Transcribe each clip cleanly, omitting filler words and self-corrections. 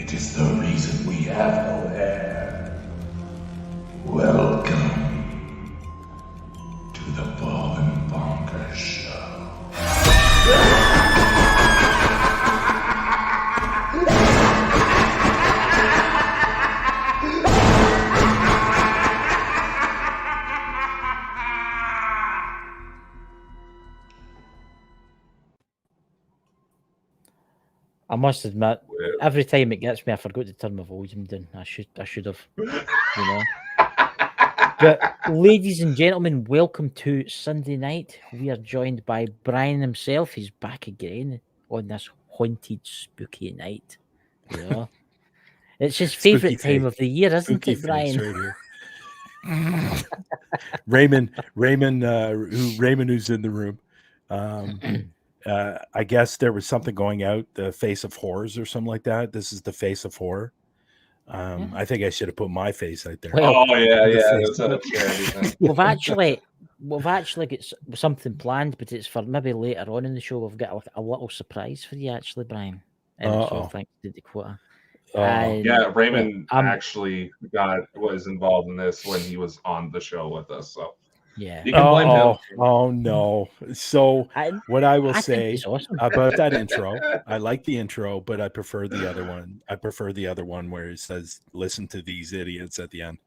It is the reason we have no hair. Welcome to the Bald and Bonkers Show. I must admit, every time it gets me, I forgot to turn my volume down. I should have, you know. But, ladies and gentlemen, welcome to Sunday night. We are joined by Bryan himself. He's back again on this haunted, spooky night. You know, it's his favourite time of the year, isn't it, Bryan? Right here. Raymond, who's in the room. I guess there was something going out, the Face of Horrors or something like that. This is the Face of Horror. I think I should have put my face out there. Well, it's a charity thing. We've actually got something planned, but it's for maybe later on in the show. We've got a little surprise for you, actually, Bryan. So thanks to Dakota. Yeah, Raymond actually was involved in this when he was on the show with us. So yeah, you can blame him. Oh no! So what I will I say think it's awesome. about that intro, I like the intro, but I prefer the other one. I prefer the other one where it says "Listen to these idiots" at the end.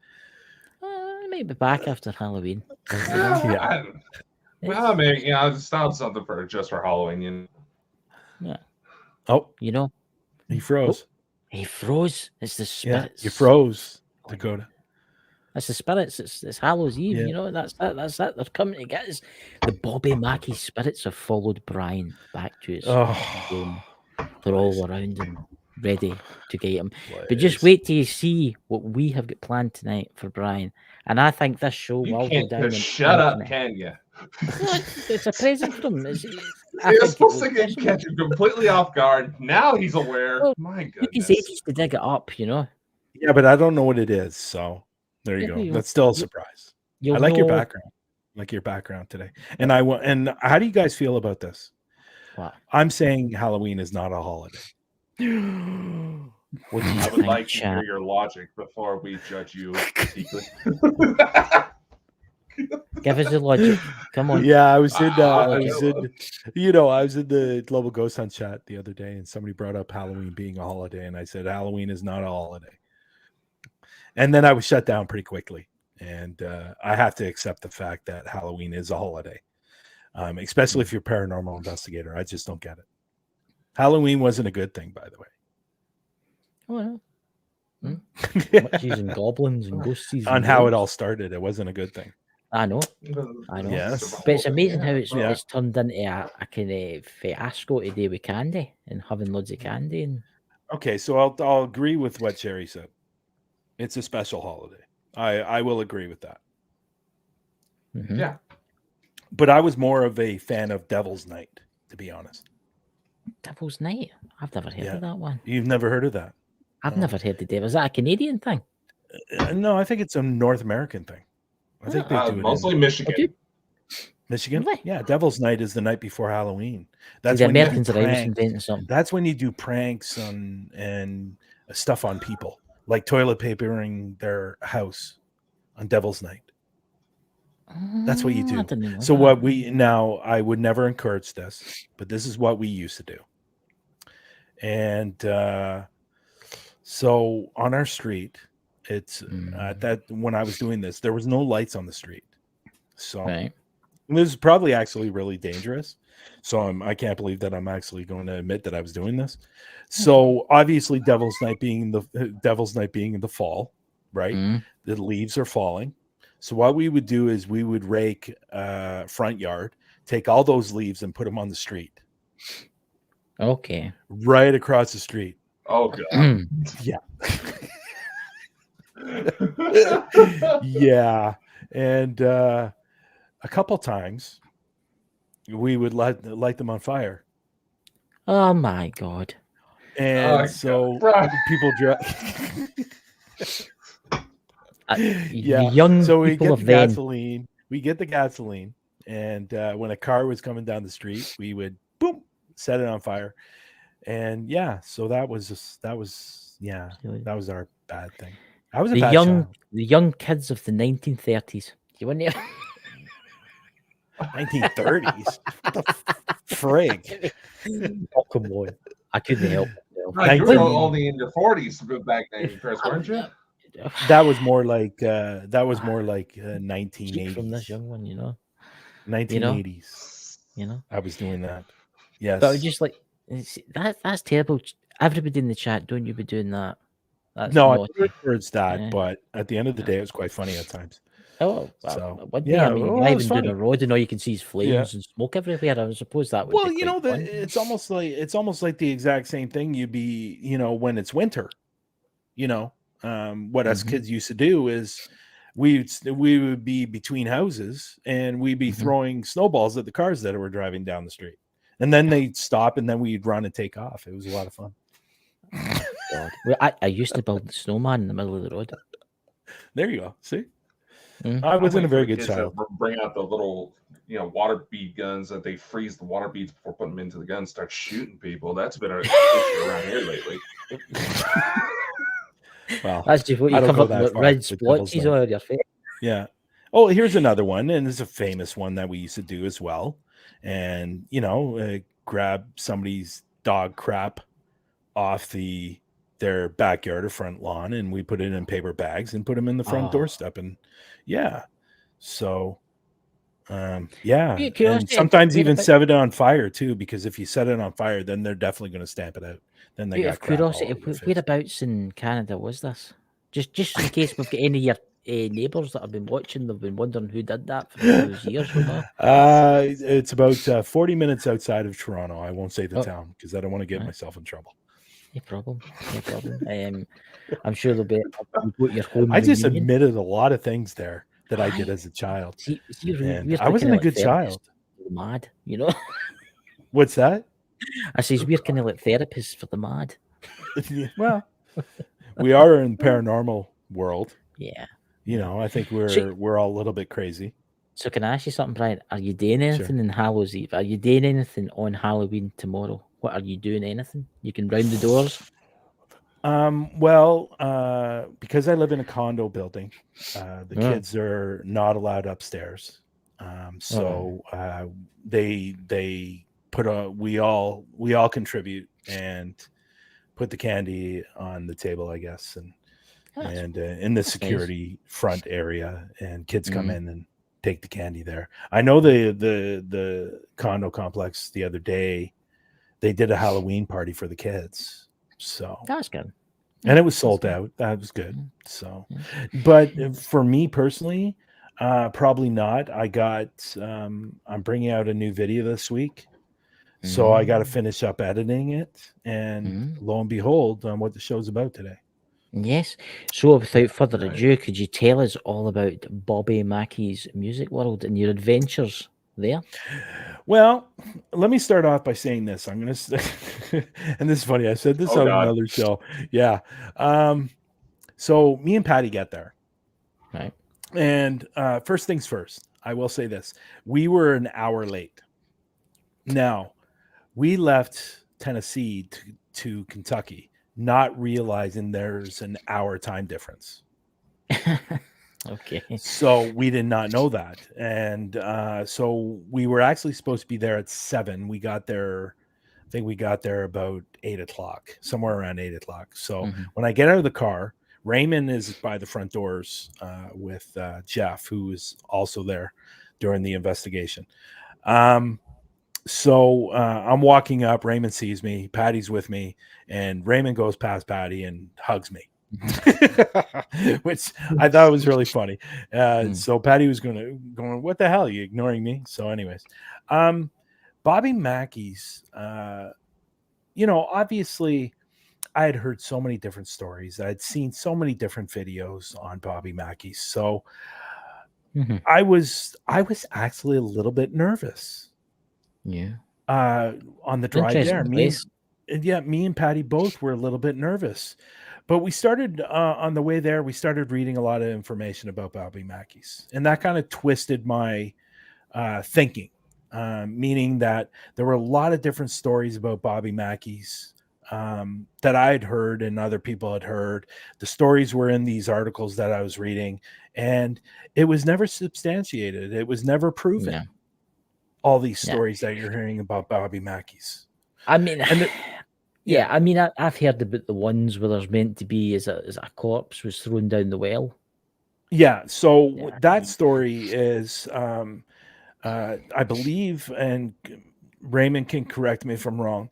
I may be back after Halloween. Yeah. Well, I mean, it's not something for Halloween. You know? Yeah. Oh, you know, he froze. He froze. It's the spirits. Yeah, you froze, Dakota. It's the spirits. It's Hallows Eve. Yeah. You know, that's it. They're coming to get us. The Bobby Mackey spirits have followed Bryan back to his home. They're all around him, ready to get him. But just wait till you see what we have got planned tonight for Bryan. And I think this show will go down. Shut up, can you? It's a present for him. You're supposed to catch him completely off guard. Now he's aware. Well, my goodness. He's ages to dig it up, you know. Yeah, but I don't know what it is. So there you go. That's still a surprise. I like your background. I like your background today. And how do you guys feel about this? What? I'm saying Halloween is not a holiday. I would like to hear your logic before we judge you. Give us the logic. Come on. Yeah, I was in the Global Ghost Hunt chat the other day, and somebody brought up Halloween being a holiday, and I said Halloween is not a holiday. And then I was shut down pretty quickly, and I have to accept the fact that Halloween is a holiday, especially if you're a paranormal investigator. I just don't get it. Halloween wasn't a good thing, by the way. Well, witches and goblins and ghosties. On how it all started, it wasn't a good thing. I know. Yes. But it's amazing how it's turned into a kind of fiasco today with candy and having loads of candy. And okay, so I'll agree with what Jerry said. It's a special holiday. I will agree with that. Mm-hmm. Yeah. But I was more of a fan of Devil's Night, to be honest. Devil's Night? I've never heard of that one. You've never heard of that? I've never heard the Devil. Is that a Canadian thing? No, I think it's a North American thing. I think they do it mostly Michigan. Michigan? Yeah, Devil's Night is the night before Halloween. That's the Americans are inventing something. That's when you do pranks and stuff on people, like toilet papering their house on Devil's Night. That's what you do. So I would never encourage this, but this is what we used to do. And so on our street, it's that when I was doing this, there was no lights on the street. So this is probably actually really dangerous. So I can't believe that I'm actually going to admit that I was doing this. So obviously Devil's Night being in the fall, right? The leaves are falling. So what we would do is we would rake front yard, take all those leaves and put them on the street. Okay. Right across the street. Oh God. Yeah. Yeah. And a couple times we would light them on fire. Oh my God. And people young so we people get the gasoline. We get the gasoline, and when a car was coming down the street, we would set it on fire. And yeah, so that was our bad thing. I was a The bad young child. the young kids of the 1930s. You wouldn't hear 1930s. What the frig? Oh, come on. I couldn't help myself. No, you were 19 only in your 40s back then, Chris, weren't you? That was more like Keep from this 1980s. young one, you know. 1980s. You know. I was doing that. But I was Yes. just like, that's terrible. Everybody in the chat, don't you be doing that. That's No, I naughty. never encouraged that, Yeah. but at the end of the day, it was quite funny at times. Oh, So wouldn't yeah, I mean, well, you're it was even doing funny. a road and all you can see is flames Yeah. and smoke everywhere. I suppose that would Well, be you know, quite fun. it's almost like the exact same thing. You'd be, when it's winter, what us kids used to do is we would be between houses and we'd be throwing snowballs at the cars that were driving down the street, and then they'd stop and then we'd run and take off. It was a lot of fun. God. Well, I used to build the snowman in the middle of the road. There you go. See, Mm. I wasn't a very the good kids child. that bring out the little, water bead guns that they freeze the water beads before putting them into the gun and start shooting people. That's been an issue around here lately. Well, That's just what you I don't come go up that with far, red but devil's splotches like- on your face. Yeah. Oh, here's another one, and it's a famous one that we used to do as well. And grab somebody's dog crap off their backyard or front lawn, and we put it in paper bags and put them in the front doorstep. And yeah, so yeah, and sometimes even set it on fire too, because if you set it on fire, then they're definitely going to stamp it out. Then they got crap all over their face. Whereabouts in Canada was this? Just in case we've got any of your neighbours that have been watching, they've been wondering who did that for all those years. It's about 40 minutes outside of Toronto. I won't say the town because I don't want to get myself in trouble. No problem. I'm sure there'll be your home. I just admitted a lot of things there that I did as a child. And I wasn't a good child. Mad, What's that? I says we're kind of like therapists for the mad. Well, we are in paranormal world. Yeah. I think we're all a little bit crazy. So can I ask you something, Brian? Are you doing anything in Hallows Eve? Are you doing anything on Halloween tomorrow? What are you doing? Anything? You can round the doors? Well, because I live in a condo building, the kids are not allowed upstairs. So they put we all contribute and put the candy on the table, I guess, and in the security front area, and kids come in and take the candy there. I know the condo complex the other day, they did a Halloween party for the kids. So that's good. And it was sold out. That was good. So, but for me personally, probably not. I'm bringing out a new video this week. So I got to finish up editing it, and lo and behold, what the show's about today. Yes. So without further ado, could you tell us all about Bobby Mackey's music world and your adventures there? Well, let me start off by saying this. I'm going to, and this is funny. I said this on another show. Yeah. So me and Patty get there. Right. And first things first, I will say this. We were an hour late. Now, we left Tennessee to Kentucky, not realizing there's an hour time difference. Okay. So we did not know that. And so we were actually supposed to be there at 7. We got there, I think we got there about 8 o'clock, somewhere around 8 o'clock. So when I get out of the car, Raymond is by the front doors with Jeff, who is also there during the investigation. So I'm walking up, Raymond sees me, Patty's with me, and Raymond goes past Patty and hugs me. Which I thought was really funny. So Patty was going, what the hell? Are you ignoring me? So anyways, Bobby Mackey's, obviously I had heard so many different stories. I'd seen so many different videos on Bobby Mackey. So I was actually a little bit nervous. Yeah. On the drive there. Me and Patty both were a little bit nervous. But we started on the way there, we started reading a lot of information about Bobby Mackey's. And that kind of twisted my thinking. meaning that there were a lot of different stories about Bobby Mackey's that I had heard and other people had heard. The stories were in these articles that I was reading, and it was never substantiated. It was never proven. Yeah. All these stories that you're hearing about Bobby Mackey's. I mean, And I mean, I've heard about the ones where there's meant to be as a corpse was thrown down the well. Yeah. So that story is, I believe, and Raymond can correct me if I'm wrong.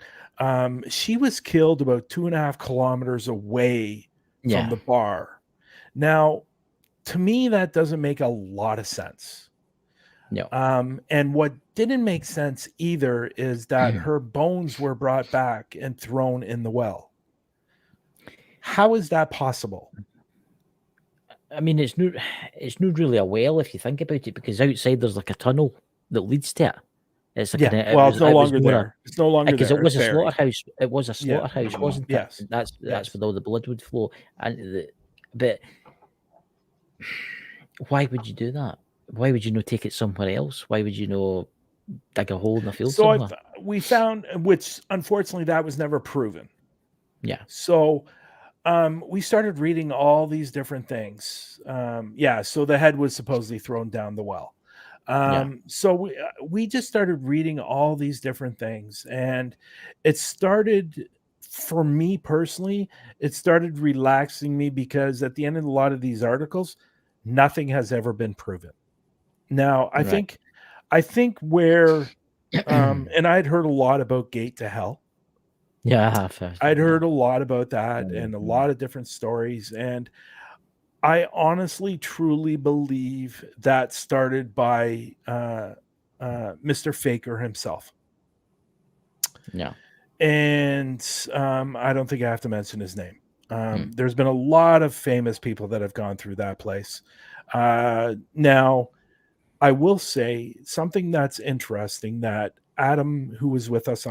She was killed about 2.5 kilometers away from the bar. Now, to me, that doesn't make a lot of sense. No. And what didn't make sense either is that her bones were brought back and thrown in the well. How is that possible? I mean, it's not really a well if you think about it, because outside there's like a tunnel that leads to it. It's like it's no longer there. It's no longer because there. It was a slaughterhouse. It was a slaughterhouse, wasn't it? Yes. That's where all the blood would flow. But why would you do that? Why would you not take it somewhere else? Why would you not dig a hole in the field somewhere? We found, which unfortunately that was never proven. Yeah. So we started reading all these different things. So the head was supposedly thrown down the well. So we just started reading all these different things, and it started, for me personally, it started relaxing me, because at the end of a lot of these articles, nothing has ever been proven. Now, I think where, and I'd heard a lot about Gate to Hell. Yeah, I have. I'd heard a lot about that and a lot of different stories. And I honestly, truly believe that started by Mr. Faker himself. Yeah. And I don't think I have to mention his name. There's been a lot of famous people that have gone through that place. Now, I will say something that's interesting, that Adam, who was with us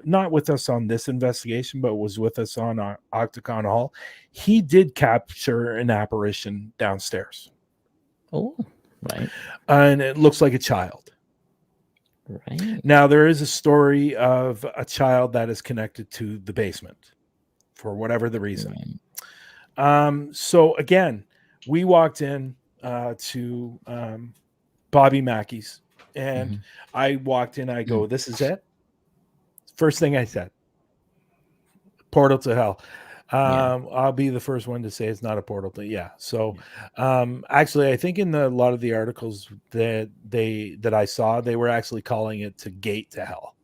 not with us on this investigation, but was with us on Octagon Hall, he did capture an apparition downstairs. Oh, right. And it looks like a child. Right. Now, there is a story of a child that is connected to the basement for whatever the reason. Right. So again, we walked in to Bobby Mackey's, and I walked in, I go, this is it. First thing I said, portal to hell. I'll be the first one to say it's not a portal to, So actually, I think in a lot of the articles that I saw, they were actually calling it to gate to hell.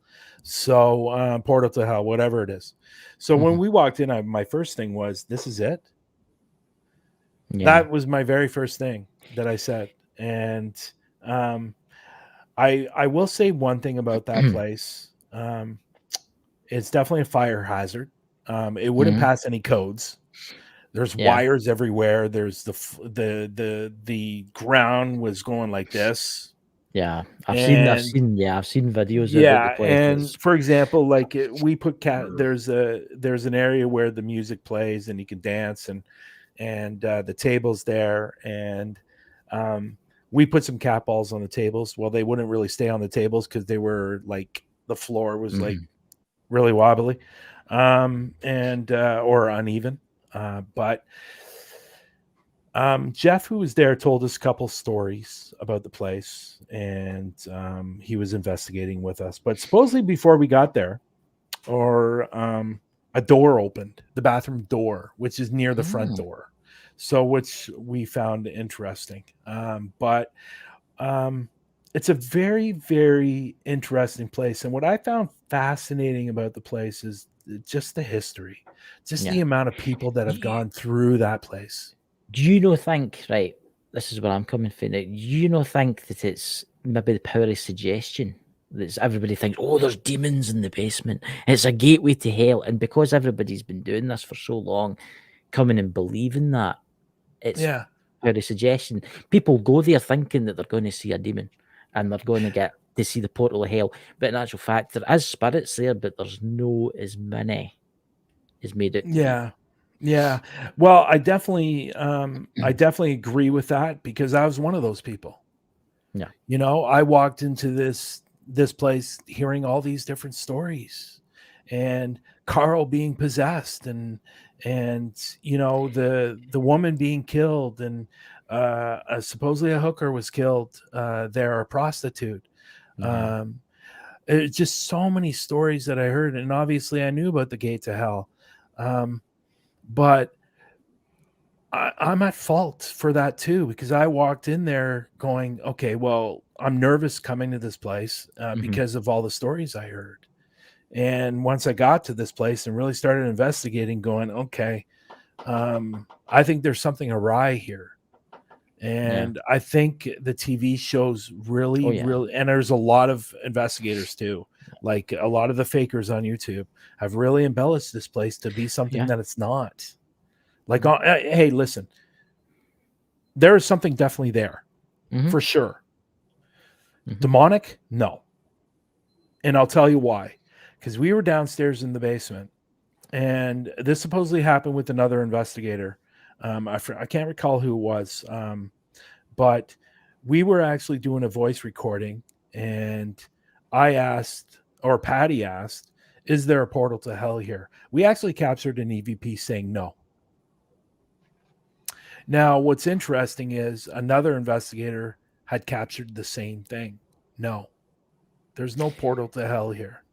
So portal to hell, whatever it is. So when we walked in, my first thing was, this is it. That was my very first thing that I said. And I will say one thing about that place. It's definitely a fire hazard. It wouldn't pass any codes. There's wires everywhere. There's the ground was going like this. Yeah, I've seen videos. Yeah, of the and for example, like we put there's an area where the music plays and you can dance, and the table's there, and we put some cat balls on the tables. Well, they wouldn't really stay on the tables because they were like, the floor was like really wobbly, or uneven. But Jeff, who was there, told us a couple stories about the place, and he was investigating with us. But supposedly before we got there, a door opened, the bathroom door, which is near the front door. So, which we found interesting. But it's a very, very interesting place. And what I found fascinating about the place is just the history, just the amount of people that have gone through that place. Do you think, right, this is where I'm coming from now, do you think that it's maybe the power of suggestion? That everybody thinks, oh, there's demons in the basement. It's a gateway to hell. And because everybody's been doing this for so long, coming and believing that, it's power of suggestion. People go there thinking that they're going to see a demon and they're going to get to see the portal of hell. But in actual fact, there is spirits there, but there's no as many as made it. Yeah. Well, I definitely agree with that, because I was one of those people. Yeah. I walked into this this place hearing all these different stories, and Carl being possessed, and the woman being killed, and supposedly a hooker was killed there, a prostitute. It's just so many stories that I heard, and obviously I knew about the gate to hell, but I'm at fault for that too, because I walked in there going, okay, well, I'm nervous coming to this place because of all the stories I heard. And once I got to this place and really started investigating, going, okay, I think there's something awry here. And I think the TV shows really, and there's a lot of investigators too. Like a lot of the fakers on YouTube have really embellished this place to be something that it's not. Like, hey, listen, there is something definitely there for sure. Demonic? No. And I'll tell you why. Because we were downstairs in the basement, and this supposedly happened with another investigator. I can't recall who it was, but we were actually doing a voice recording, and I asked, or Patty asked, is there a portal to hell here? We actually captured an EVP saying no. Now, what's interesting is another investigator had captured the same thing. No, there's no portal to hell here.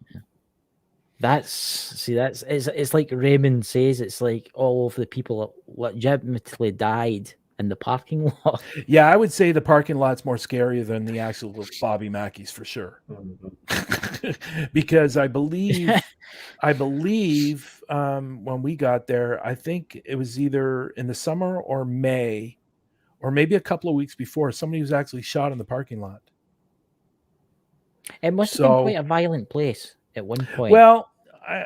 It's like Raymond says, it's like all of the people that legitimately died in the parking lot. Yeah, I would say the parking lot's more scary than the actual Bobby Mackey's for sure. Because I believe when we got there, I think it was either in the summer or May, or maybe a couple of weeks before, somebody was actually shot in the parking lot. It must have been quite a violent place at one point. Well,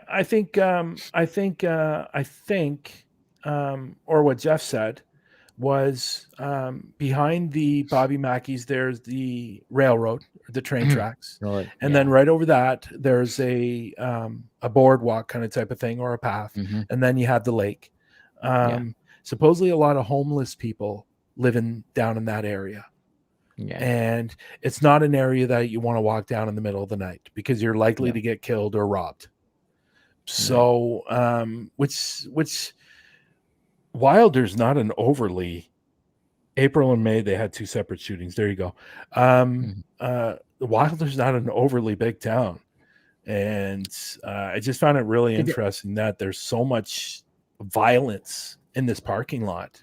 I think, or what Jeff said was behind the Bobby Mackey's, there's the railroad, the train tracks, and then right over that there's a boardwalk kind of type of thing, or a path, and then you have the lake. Supposedly a lot of homeless people living down in that area. And it's not an area that you want to walk down in the middle of the night, because you're likely to get killed or robbed. So, which Wilder's not an overly, April and May, they had 2 separate shootings. There you go. Wilder's not an overly big town. And I just found it really interesting that there's so much violence in this parking lot.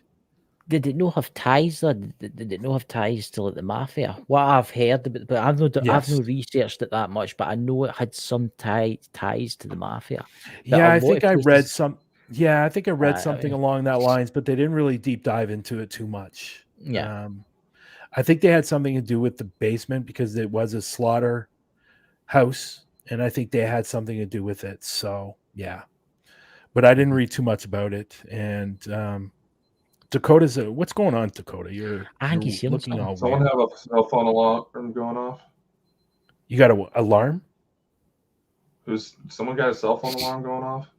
Did it not have ties though? Did it not have ties to like the mafia? What I've heard about, but I've not researched it that much, but I know it had some ties to the mafia. I think I read something along that lines, but they didn't really deep dive into it too much. I think they had something to do with the basement, because it was a slaughter house, and I think they had something to do with it. So but I didn't read too much about it. And Dakota's what's going on, Dakota? You're looking all someone weird. have a cell phone alarm going off? You got an alarm? Someone got a cell phone alarm going off?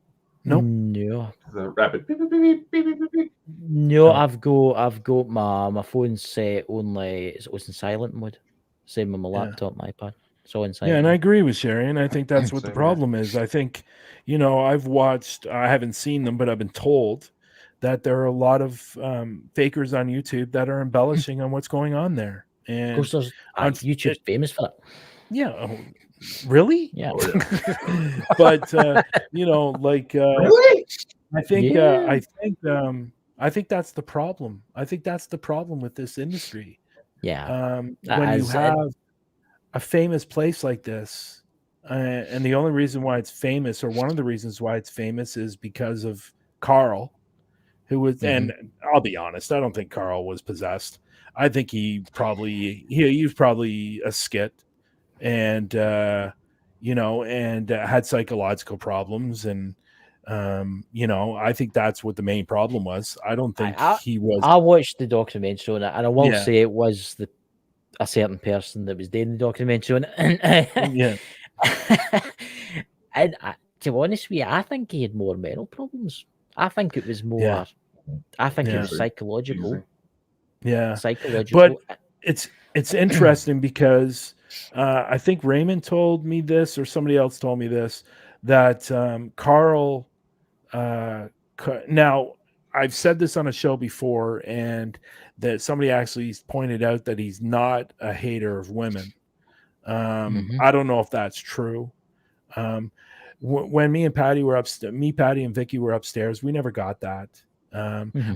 Nope. No. The rapid beep, beep, beep, beep, beep, beep, beep. No, I've got my phone set only, it's in silent mode. Same with my laptop, my iPad. So in silent. Yeah, and I agree with Sherry, and I think that's what the problem is. I think, I've watched, I haven't seen them, but I've been told that there are a lot of fakers on YouTube that are embellishing on what's going on there. And of course, YouTube's famous for that. Yeah. Really? Yeah. But really? I think that's the problem. I think that's the problem with this industry. When you have a famous place like this, and the only reason why it's famous, or one of the reasons why it's famous, is because of Carl, who was, and I'll be honest, I don't think Carl was possessed. I think he was probably a skit, and had psychological problems, and I think that's what the main problem was. I don't think he was. I watched the documentary on it, and I will say it was a certain person that was doing the documentary on it. And to be honest with you, I think he had more mental problems. I think it was more. I think it was psychological. Yeah, psychological. But it's interesting because I think Raymond told me this, or somebody else told me this, that Carl. Now, I've said this on a show before, and that somebody actually pointed out that he's not a hater of women. I don't know if that's true. When me and Patty were upstairs, Patty, and Vicky were upstairs, we never got that.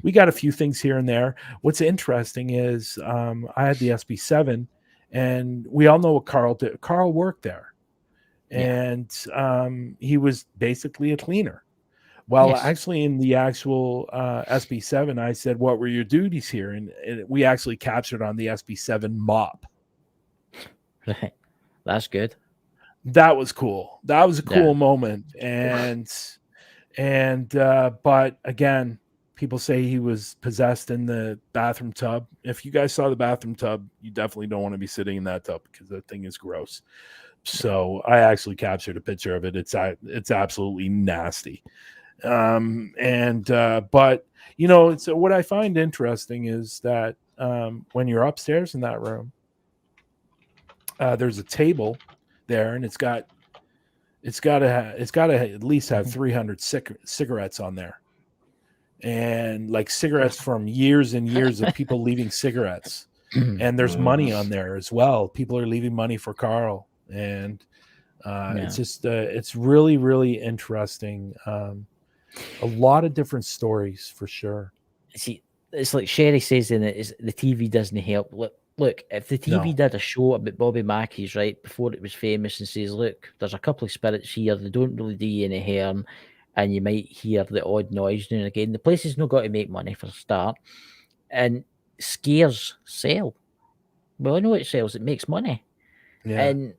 We got a few things here and there. What's interesting is I had the SB7, and we all know what Carl did. Carl worked there, and he was basically a cleaner. Well, actually, in the actual SB7, I said, "What were your duties here?" And we actually captured on the SB7 mop. Right, that's good. That was cool. That was a cool moment. But again, people say he was possessed in the bathroom tub. If you guys saw the bathroom tub, you definitely don't want to be sitting in that tub because that thing is gross. So I actually captured a picture of it. It's absolutely nasty. But you know, it's what I find interesting is that when you're upstairs in that room, there's a table there, and it's got to at least have 300 cigarettes on there, and like cigarettes from years and years of people leaving cigarettes. And there's money on there as well. People are leaving money for Carl, and it's just it's really, really interesting. A lot of different stories for sure. See, it's like Sherry says in it, is the TV doesn't help. Look, if the TV did a show about Bobby Mackey's, right, before it was famous, and says, look, there's a couple of spirits here, they don't really do you any harm, and you might hear the odd noise now and again. The place has not got to make money for a start, and scares sell. Well, I know it sells, it makes money. Yeah. And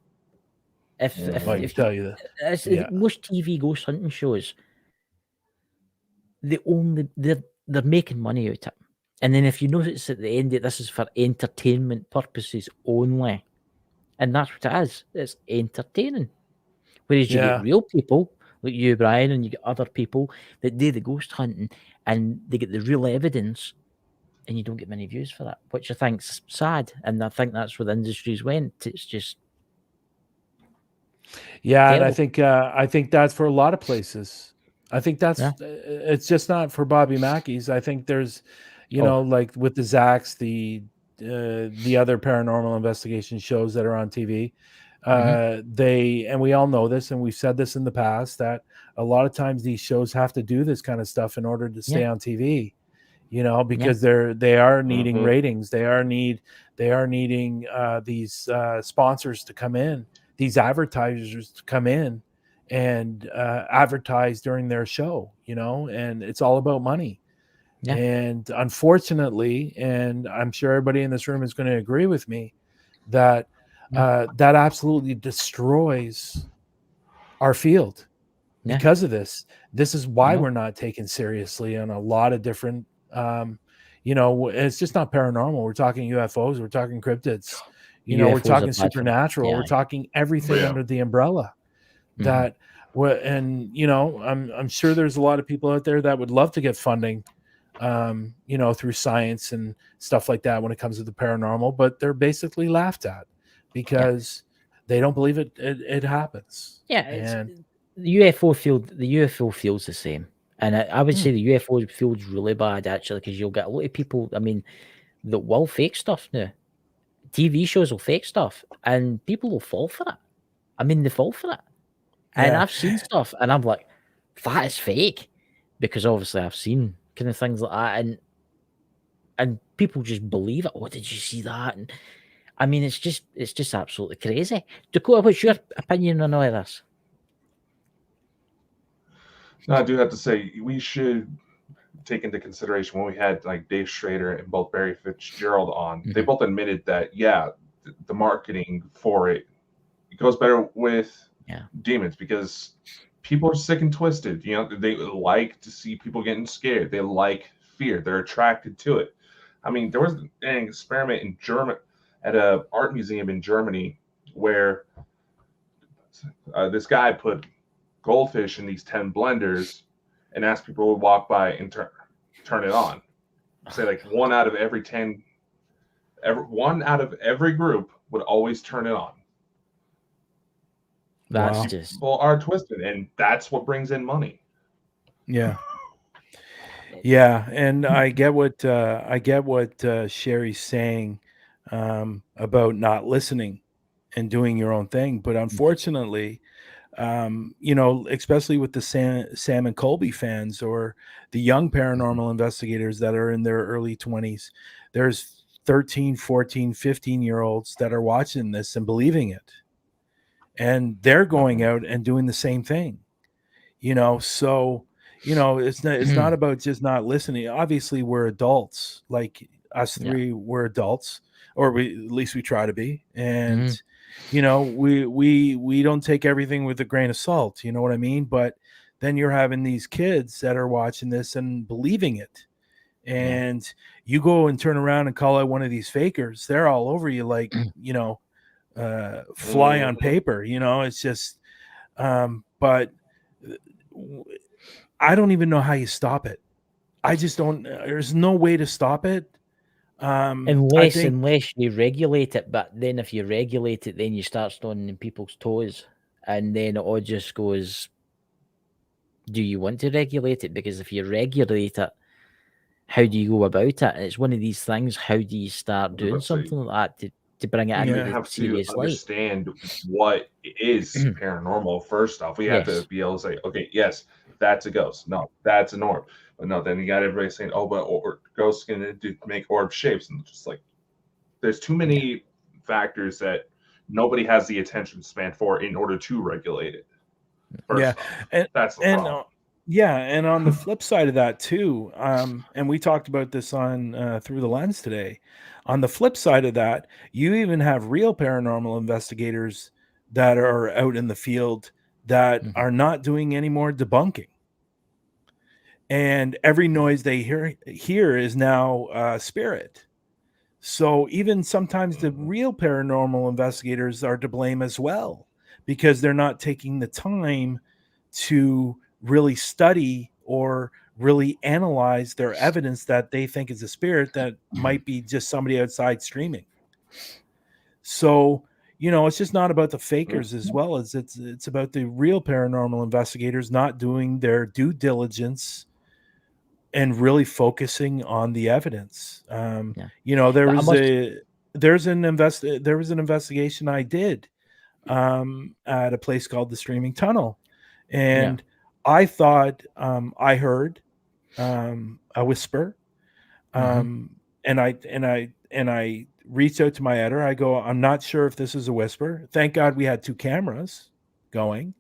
if tell you that, most TV ghost hunting shows, they're making money out of it. And then if you notice at the end that this is for entertainment purposes only, and that's what it is, it's entertaining. Whereas you get real people like you, Brian, and you get other people that do the ghost hunting and they get the real evidence, and you don't get many views for that, which I think's sad. And I think that's where the industry's went. It's just terrible. And I think that's for a lot of places. I think that's it's just not for Bobby Mackey's. I think there's, you know, like with the Zacks, the other paranormal investigation shows that are on TV. And we all know this, and we've said this in the past, that a lot of times these shows have to do this kind of stuff in order to stay on TV. You know, because they are needing ratings. They are needing these sponsors to come in, these advertisers to come in and advertise during their show, you know, and it's all about money. And unfortunately, and I'm sure everybody in this room is going to agree with me, that that absolutely destroys our field because of this. This is why we're not taken seriously on a lot of different, you know, it's just not paranormal. We're talking UFOs, we're talking cryptids, you know, we're talking supernatural, we're talking everything under the umbrella. That and you know, I'm sure there's a lot of people out there that would love to get funding, you know, through science and stuff like that when it comes to the paranormal, but they're basically laughed at because they don't believe it happens. And the UFO field's the same, and I would say the UFO field's really bad actually, because you'll get a lot of people, I mean, that will fake stuff now. TV shows will fake stuff, and people will fall for it. I mean, they fall for it. And I've seen stuff, and I'm like, that is fake, because obviously I've seen kind of things like that, and people just believe it. Oh, did you see that? And I mean, it's just absolutely crazy. Dakota, what's your opinion on all of this? No, I do have to say we should take into consideration when we had like Dave Schrader and both Barry Fitzgerald on. They both admitted that the marketing for it goes better with demons, because people are sick and twisted. You know, they like to see people getting scared. They like fear. They're attracted to it. I mean, there was an experiment in Germany at an art museum in Germany where this guy put goldfish in these 10 blenders and asked people to walk by and turn it on. Say like one out of every 10, one out of every group would always turn it on. That's Wow. just People are twisted, and that's what brings in money. Yeah. Yeah, and I get what Sherry's saying about not listening and doing your own thing, but unfortunately, especially with the Sam and Colby fans or the young paranormal investigators that are in their early 20s, there's 13, 14, 15-year-olds that are watching this and believing it. And they're going out and doing the same thing. So it's not about just not listening. Obviously, we're adults. Like us three, we're adults, or at least we try to be. And we don't take everything with a grain of salt. You know what I mean? But then you're having these kids that are watching this and believing it. And you go and turn around and call out one of these fakers, they're all over you like, fly on paper. It's just, but I don't even know how you stop it. I just don't. There's no way to stop it. unless you regulate it. But then if you regulate it, then you start stepping on people's toes, and then it all just goes. Do you want to regulate it? Because if you regulate it, how do you go about it? It's one of these things. How do you start doing something like that to bring it into We the have to serious light? understand what is paranormal. First off, we have to be able to say, okay, yes, that's a ghost. No, that's an orb. But no, then you got everybody saying, oh, but ghosts can make orb shapes, and just like there's too many factors that nobody has the attention span for in order to regulate it. First off, that's the problem. And on the flip side of that too, and we talked about this on Through the Lens today. On the flip side of that, you even have real paranormal investigators that are out in the field that are not doing any more debunking. And every noise they hear is now spirit. So even sometimes the real paranormal investigators are to blame as well, because they're not taking the time to really study or really analyze their evidence that they think is a spirit that might be just somebody outside streaming. So, it's just not about the fakers as well as it's about the real paranormal investigators not doing their due diligence and really focusing on the evidence. There was an investigation I did at a place called the Streaming Tunnel, and I thought I heard a whisper, and I reached out to my editor. I go, I'm not sure if this is a whisper. Thank God we had 2 cameras going,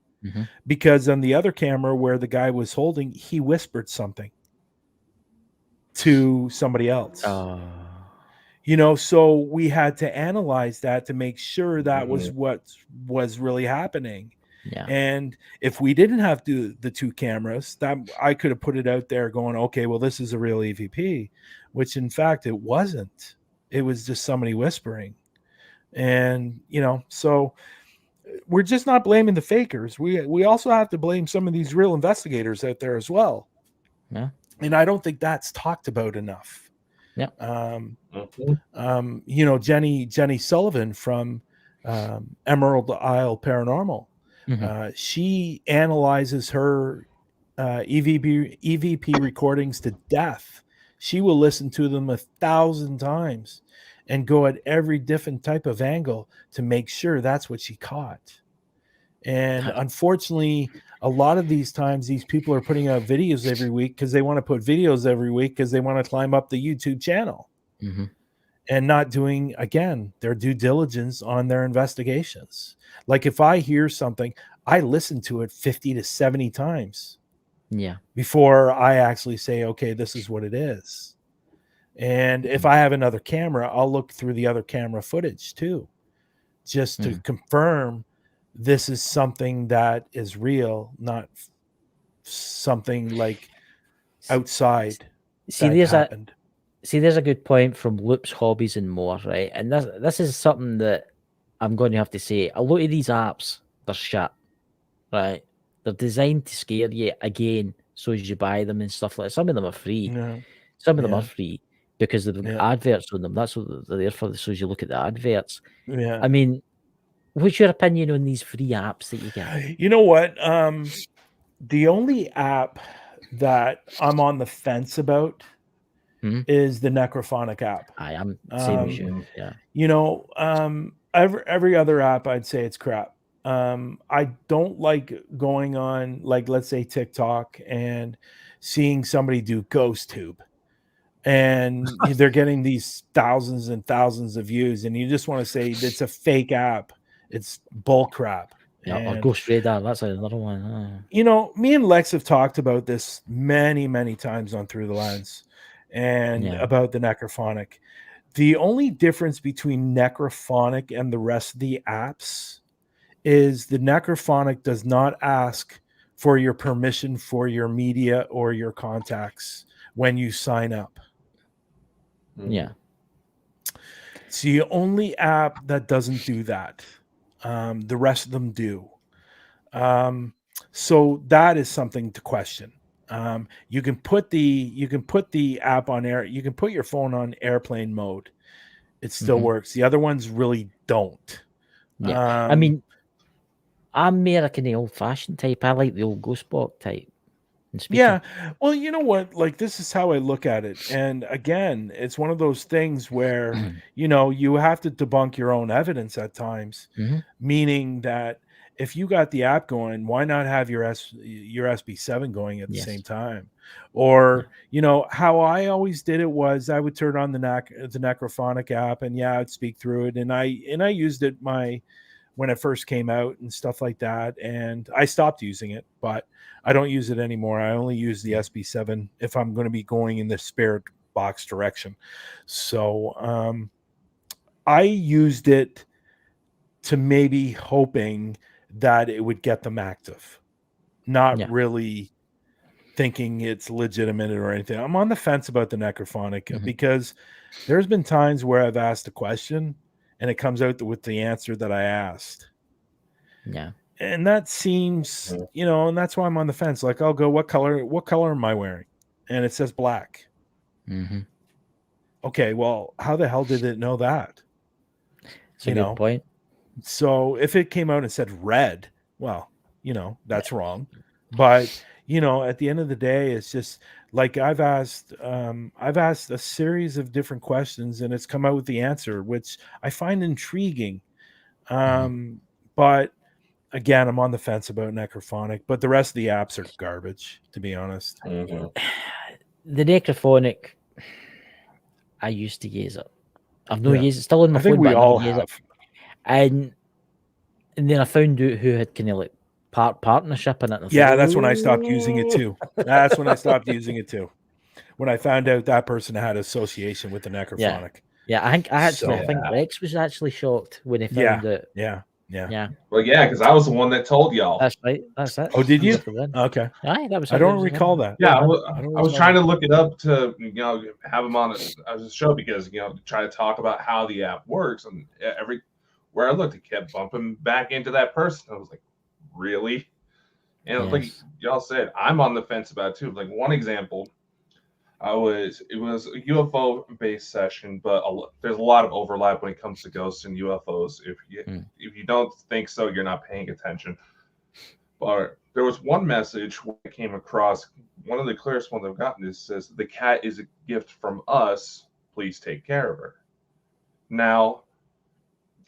because on the other camera where the guy was holding, he whispered something to somebody else. So we had to analyze that to make sure that was what was really happening. And if we didn't have the 2 cameras, that I could have put it out there going, okay, well, this is a real EVP, which in fact it wasn't. It was just somebody whispering. And so we're just not blaming the fakers. We also have to blame some of these real investigators out there as well. And I don't think that's talked about enough. Jenny Sullivan from Emerald Isle Paranormal, she analyzes her EVP recordings to death. She will listen to them 1,000 times and go at every different type of angle to make sure that's what she caught. And unfortunately, a lot of these times, these people are putting out videos every week because they want to put videos every week because they want to climb up the YouTube channel, and not doing, again, their due diligence on their investigations. Like if I hear something, I listen to it 50 to 70 times before I actually say, okay, this is what it is. And if I have another camera, I'll look through the other camera footage too, just to confirm this is something that is real, not something like outside. There's a good point from Loops, Hobbies, and More, right? And this is something that I'm going to have to say. A lot of these apps, they're shit, right? They're designed to scare you again, so as you buy them and stuff like that. Some of them are free. Some of them are free because they've got adverts on them. That's what they're there for, so as you look at the adverts. I mean, what's your opinion on these free apps that you get? You know what? The only app that I'm on the fence about is the Necrophonic app. I am same as you. Yeah. You know, every other app, I'd say it's crap. I don't like going on, like, let's say TikTok and seeing somebody do GhostTube, and they're getting these thousands and thousands of views, and you just want to say it's a fake app. It's bull crap. Yeah, or And, Ghost Radar, that's another one. you know, me and Lex have talked about this many times on Through the Lens, and about the Necrophonic. The only difference between Necrophonic and the rest of the apps is the Necrophonic does not ask for your permission for your media or your contacts when you sign up. Yeah. It's the only app that doesn't do that. The rest of them do. So that is something to question. You can put the app on air. You can put your phone on airplane mode. It still works. The other ones really don't. Yeah. I mean, I'm more like an old-fashioned type. I like the old ghost box type. Yeah. Well, you know what? Like, this is how I look at it. And again, it's one of those things where, you know, you have to debunk your own evidence at times, meaning that if you got the app going, why not have your SB7 going at the same time? Or, you know, how I always did it was I would turn on the Necrophonic app, and I'd speak through it. And I used it when it first came out and stuff like that. And I stopped using it, but I don't use it anymore. I only use the SB7 if I'm going to be going in the spirit box direction. So I used it to maybe hoping that it would get them active, not really thinking it's legitimate or anything. I'm on the fence about the Necrophonic because there's been times where I've asked a question and it comes out with the answer that I asked. Yeah. And that seems, you know, and that's why I'm on the fence. Like, I'll go, what color am I wearing? And it says black. Okay, well, how the hell did it know that? That's a good point. So if it came out and said red, well, you know, that's wrong. But, you know, at the end of the day, it's just like I've asked a series of different questions, and it's come out with the answer, which I find intriguing. But again, I'm on the fence about Necrophonic, but the rest of the apps are garbage, to be honest. The Necrophonic, I used to use it. I've no used it. Still on my phone. I think we all have. And then I found out who had kind of like partnership in it. That's when I stopped using it too. That's when I stopped using it too. When I found out that person had association with the Necrophonic. Yeah, I think Lex was actually shocked when he found it. Yeah. Well, because I was the one that told y'all. That's right. That's it. Oh, did you? Okay. Aye, that was. I don't recall that. Yeah, I was trying to look it up to, you know, have him on a show because, you know, try to talk about how the app works, and where I looked, it kept bumping back into that person. I was like, really? And like y'all said, I'm on the fence about it too. Like, one example, it was a UFO based session, but there's a lot of overlap when it comes to ghosts and UFOs. If you don't think so, you're not paying attention. But there was one message where I came across, one of the clearest ones I've gotten, is says, "The cat is a gift from us. Please take care of her." Now,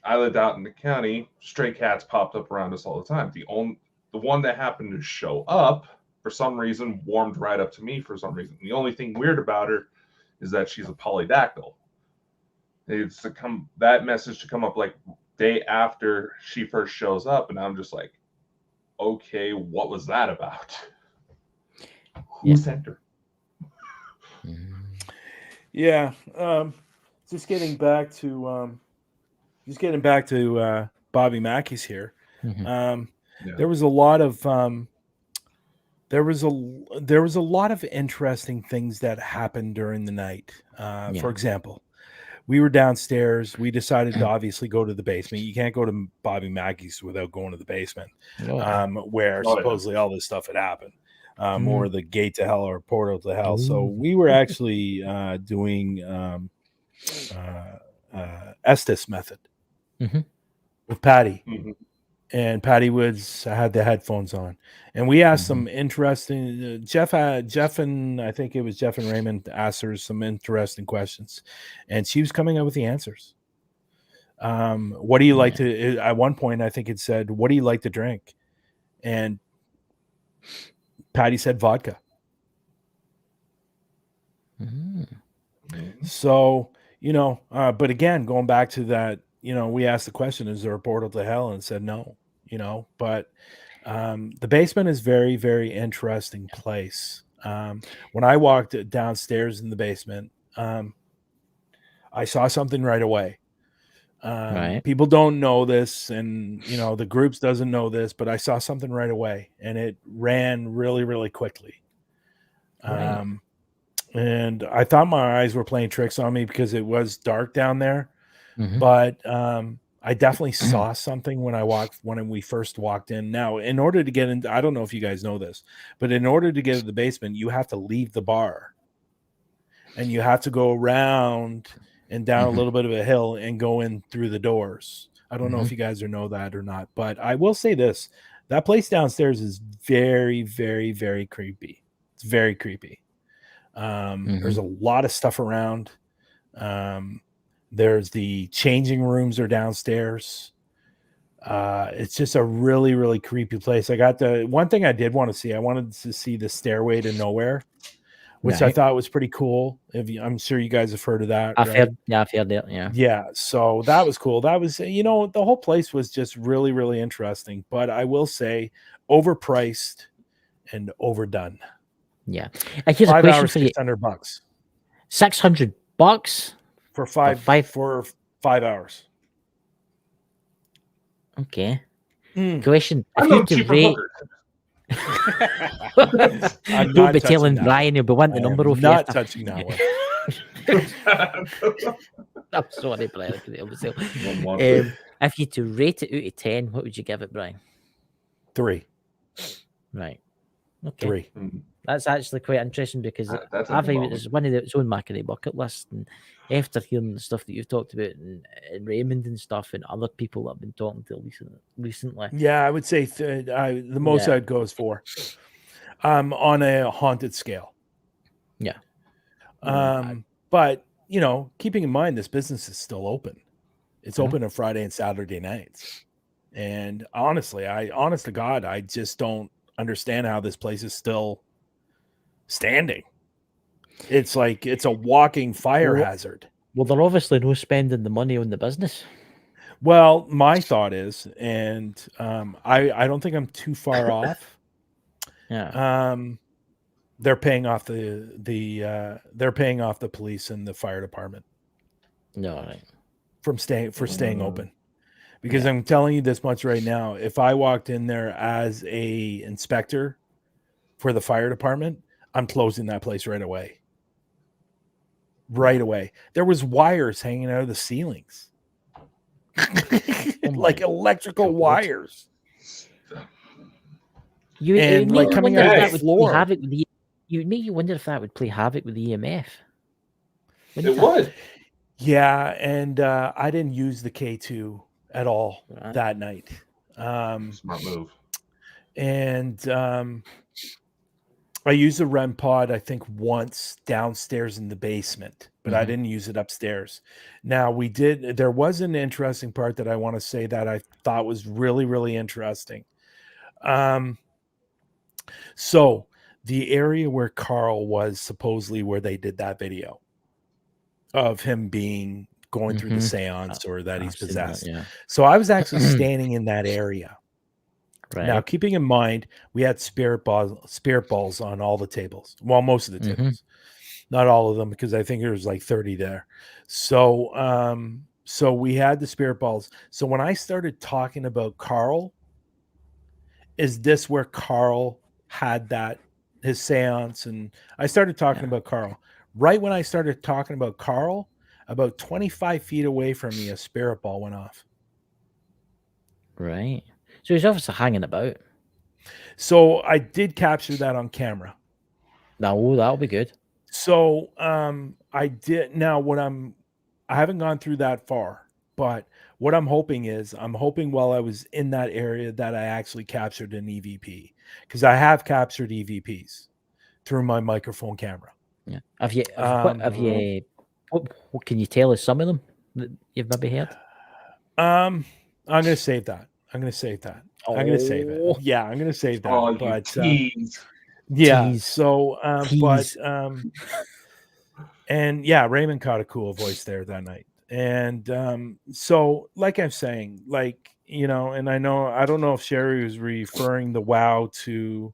I lived out in the county. Stray cats popped up around us all the time. The one that happened to show up, for some reason, warmed right up to me for some reason. The only thing weird about her is that she's a polydactyl. It's that message to come up like day after she first shows up, and I'm just like, okay, what was that about? Who sent her? Yeah. Just getting back to Bobby Mackey's here. There was a lot of there was a lot of interesting things that happened during the night. For example, we were downstairs. We decided to obviously go to the basement. You can't go to Bobby Mackey's without going to the basement, where supposedly all this stuff had happened, or the gate to hell or portal to hell. So we were actually doing Estes method. with Patty. Mhm. And Patty had the headphones on, and we asked some interesting. Jeff and I think it was Jeff and Raymond asked her some interesting questions, and she was coming up with the answers. What do you like to? At one point, I think it said, "What do you like to drink?" And Patty said vodka. So but again, going back to that, we asked the question, "Is there a portal to hell?" And said no. But the basement is very, very interesting place. When I walked downstairs in the basement, I saw something right away. People don't know this, and the groups doesn't know this, but I saw something right away, and it ran really, really quickly. And I thought my eyes were playing tricks on me because it was dark down there. But I definitely saw something when we first walked in. Now, in order to get in, I don't know if you guys know this, but in order to get to the basement, you have to leave the bar, and you have to go around and down a little bit of a hill and go in through the doors. I don't know if you guys know that or not, but I will say this: that place downstairs is very, very, very creepy. It's very creepy. There's a lot of stuff around. There's the changing rooms are downstairs. It's just a really, really creepy place. I got the one thing I did want to see. I wanted to see the Stairway to Nowhere, which I thought was pretty cool. I'm sure you guys have heard of that. I've heard it. Yeah. So that was cool. That was, the whole place was just really, really interesting. But I will say, overpriced and overdone. Yeah. And here's a question for you: $600. $600 for 5 hours. Okay. Question: I'm not cheaper hooker. Don't be telling Bryan he'll be wanting the number off. Not touching that one. I'm sorry, Bryan. If you to rate it out of 10, what would you give it, Bryan? 3. Right. Okay. 3. That's actually quite interesting because I think it's one of its own Mackey bucket list. And after hearing the stuff that you've talked about and Raymond and stuff and other people that I've been talking to recently. Yeah, I would say the most I'd go is 4. On a haunted scale. Yeah. But, keeping in mind this business is still open. It's open on Friday and Saturday nights. And honest to God, I just don't understand how this place is still standing. It's like it's a walking fire hazard. Well, they're obviously no spending the money on the business. Well, my thought is, and I don't think I'm too far off. Yeah. They're paying off they're paying off the police and the fire department. No, right. For staying open. Because I'm telling you this much right now, if I walked in there as a inspector for the fire department, I'm closing that place right away. Right away. There was wires hanging out of the ceilings. Like electrical wires. And like coming out of the floor. You make you wonder if that would play havoc with the EMF. It would. Yeah, and I didn't use the K2 at all that night. Smart move. And I used the REM pod, I think, once downstairs in the basement, but I didn't use it upstairs. Now, there was an interesting part that I want to say that I thought was really, really interesting. So the area where Carl was supposedly where they did that video of him going through the seance or that he's possessed. So I was actually standing in that area. Right. Now, keeping in mind, we had spirit balls on all the tables. Well, most of the tables, not all of them, because I think there was like 30 there. So, so we had the spirit balls. So when I started talking about Carl, is this where Carl had his seance? And I started talking about Carl. Right when I started talking about Carl, about 25 feet away from me, a spirit ball went off. Right. So he's obviously hanging about. So I did capture that on camera. No, that'll be good. So I did. Now, I haven't gone through that far, But what I'm hoping while I was in that area that I actually captured an EVP, because I have captured EVPs through my microphone camera. Yeah. Have you? What can you tell us some of them that you've maybe heard? I'm gonna save that. I'm gonna save it. Yeah, I'm gonna save that. Oh, you but tease. yeah, Tease. so Tease. and yeah, Raymond caught a cool voice there that night. And so like I'm saying, like, and I don't know if Sherry was referring the wow to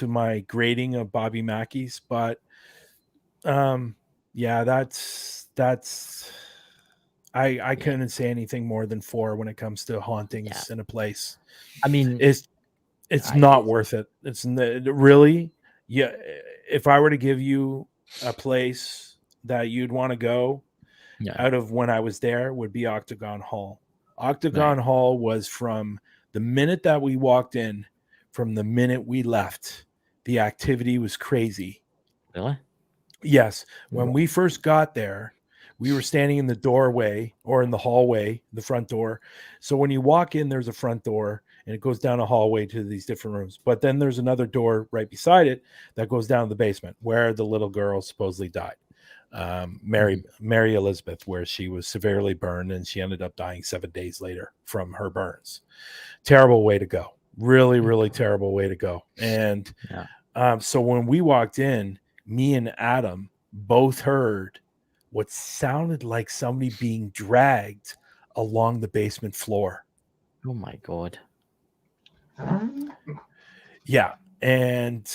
my grading of Bobby Mackey's, but yeah, that's I couldn't say anything more than 4 when it comes to hauntings in a place. I mean, it's not worth it. It's really, yeah. If I were to give you a place that you'd want to go out of when I was there, would be Octagon Hall. Octagon Hall was, from the minute that we walked in, from the minute we left, the activity was crazy. Really? Yes. When we first got there, we were standing in the doorway or in the hallway, the front door. So when you walk in, there's a front door and it goes down a hallway to these different rooms. But then there's another door right beside it that goes down to the basement where the little girl supposedly died. Mary Elizabeth, where she was severely burned and she ended up dying 7 days later from her burns. Terrible way to go. Really, really terrible way to go. And so when we walked in, me and Adam both heard what sounded like somebody being dragged along the basement floor. Oh my God. Yeah. And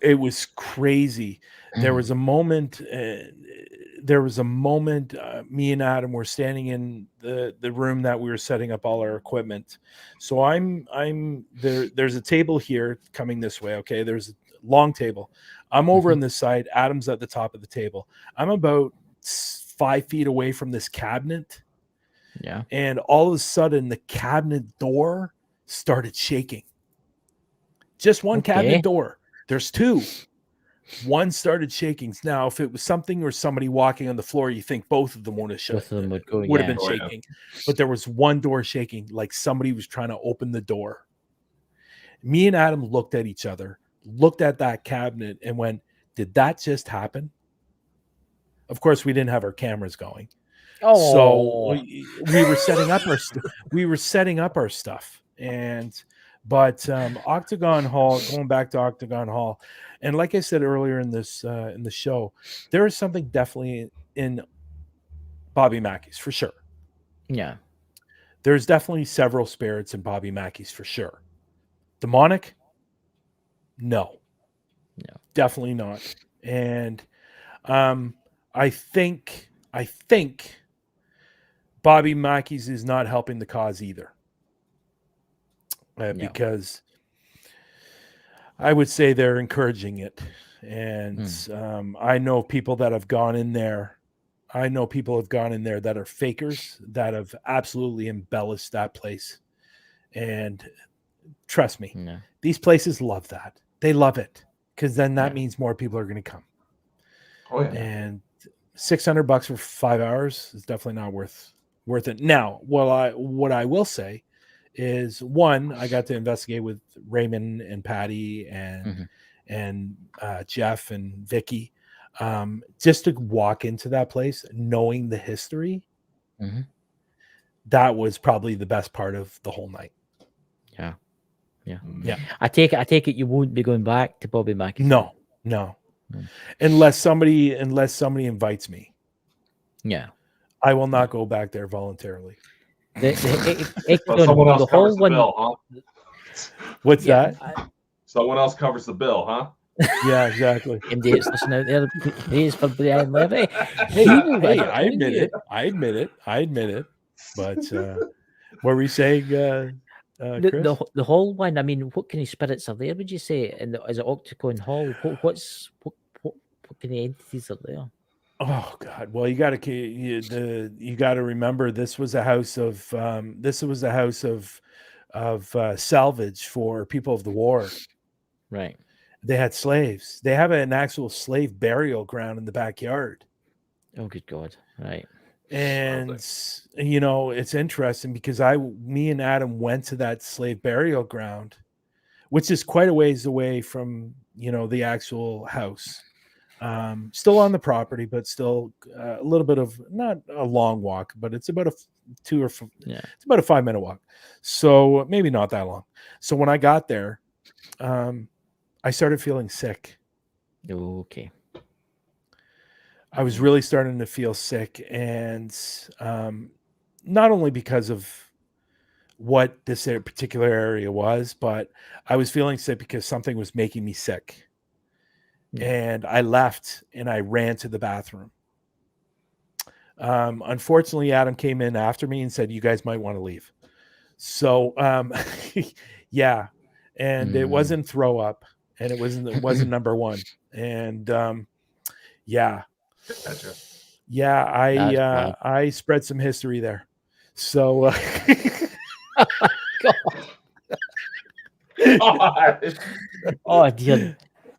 it was crazy. There was a moment, me and Adam were standing in the room that we were setting up all our equipment. So I'm there. There's a table here coming this way. Okay. There's a long table. I'm over on this side. Adam's at the top of the table. I'm about 5 feet away from this cabinet. Yeah. And all of a sudden the cabinet door started shaking. Just one cabinet door. There's 2. One started shaking. Now, if it was something or somebody walking on the floor, you think both of them would have been shaking. But there was one door shaking, like somebody was trying to open the door. Me and Adam looked at each other, looked at that cabinet, and went, "Did that just happen?" Of course, we didn't have our cameras going. So we were setting up our stuff. But Octagon Hall, going back to Octagon Hall, and like I said earlier in this in the show, there is something definitely in Bobby Mackey's for sure. Yeah, there's definitely several spirits in Bobby Mackey's for sure. Demonic? No, definitely not. And I think Bobby Mackey's is not helping the cause either. Because I would say they're encouraging it. And I know people that have gone in there. That are fakers, that have absolutely embellished that place. And trust me, these places love that. They love it, because then that means more people are going to come. Oh yeah. And $600 for 5 hours is definitely not worth it. Now, what I will say is, one, I got to investigate with Raymond and Patty and Jeff and Vicky, just to walk into that place knowing the history. That was probably the best part of the whole night. Yeah. I take it you won't be going back to Bobby Mackey. No. Unless somebody invites me. Yeah. I will not go back there voluntarily. Someone else covers the bill, huh? What's that? Someone else covers the bill, huh? Yeah, exactly. Indians listen out there. Please for Bryan Laverty. Hey, I admit it. But what were you saying, Chris? The hall one. I mean, what kind of spirits are there? Would you say? And is it Octagon Hall? What kind of entities are there? Oh God! Well, you got to remember, this was a house of salvage for people of the war. Right. They had slaves. They have an actual slave burial ground in the backyard. Oh, good God! Right. And it's interesting because me and Adam went to that slave burial ground, which is quite a ways away from the actual house. Still on the property, but still a little bit of, not a long walk, but it's about it's about a 5-minute walk. So maybe not that long. So when I got there, I started feeling sick. Okay. I was really starting to feel sick, and not only because of what this particular area was, but I was feeling sick because something was making me sick. And I left and I ran to the bathroom. Unfortunately, Adam came in after me and said, "You guys might want to leave." So, yeah, and it wasn't throw up, and it wasn't number one, and yeah, Gotcha. yeah, I spread some history there. So, oh dear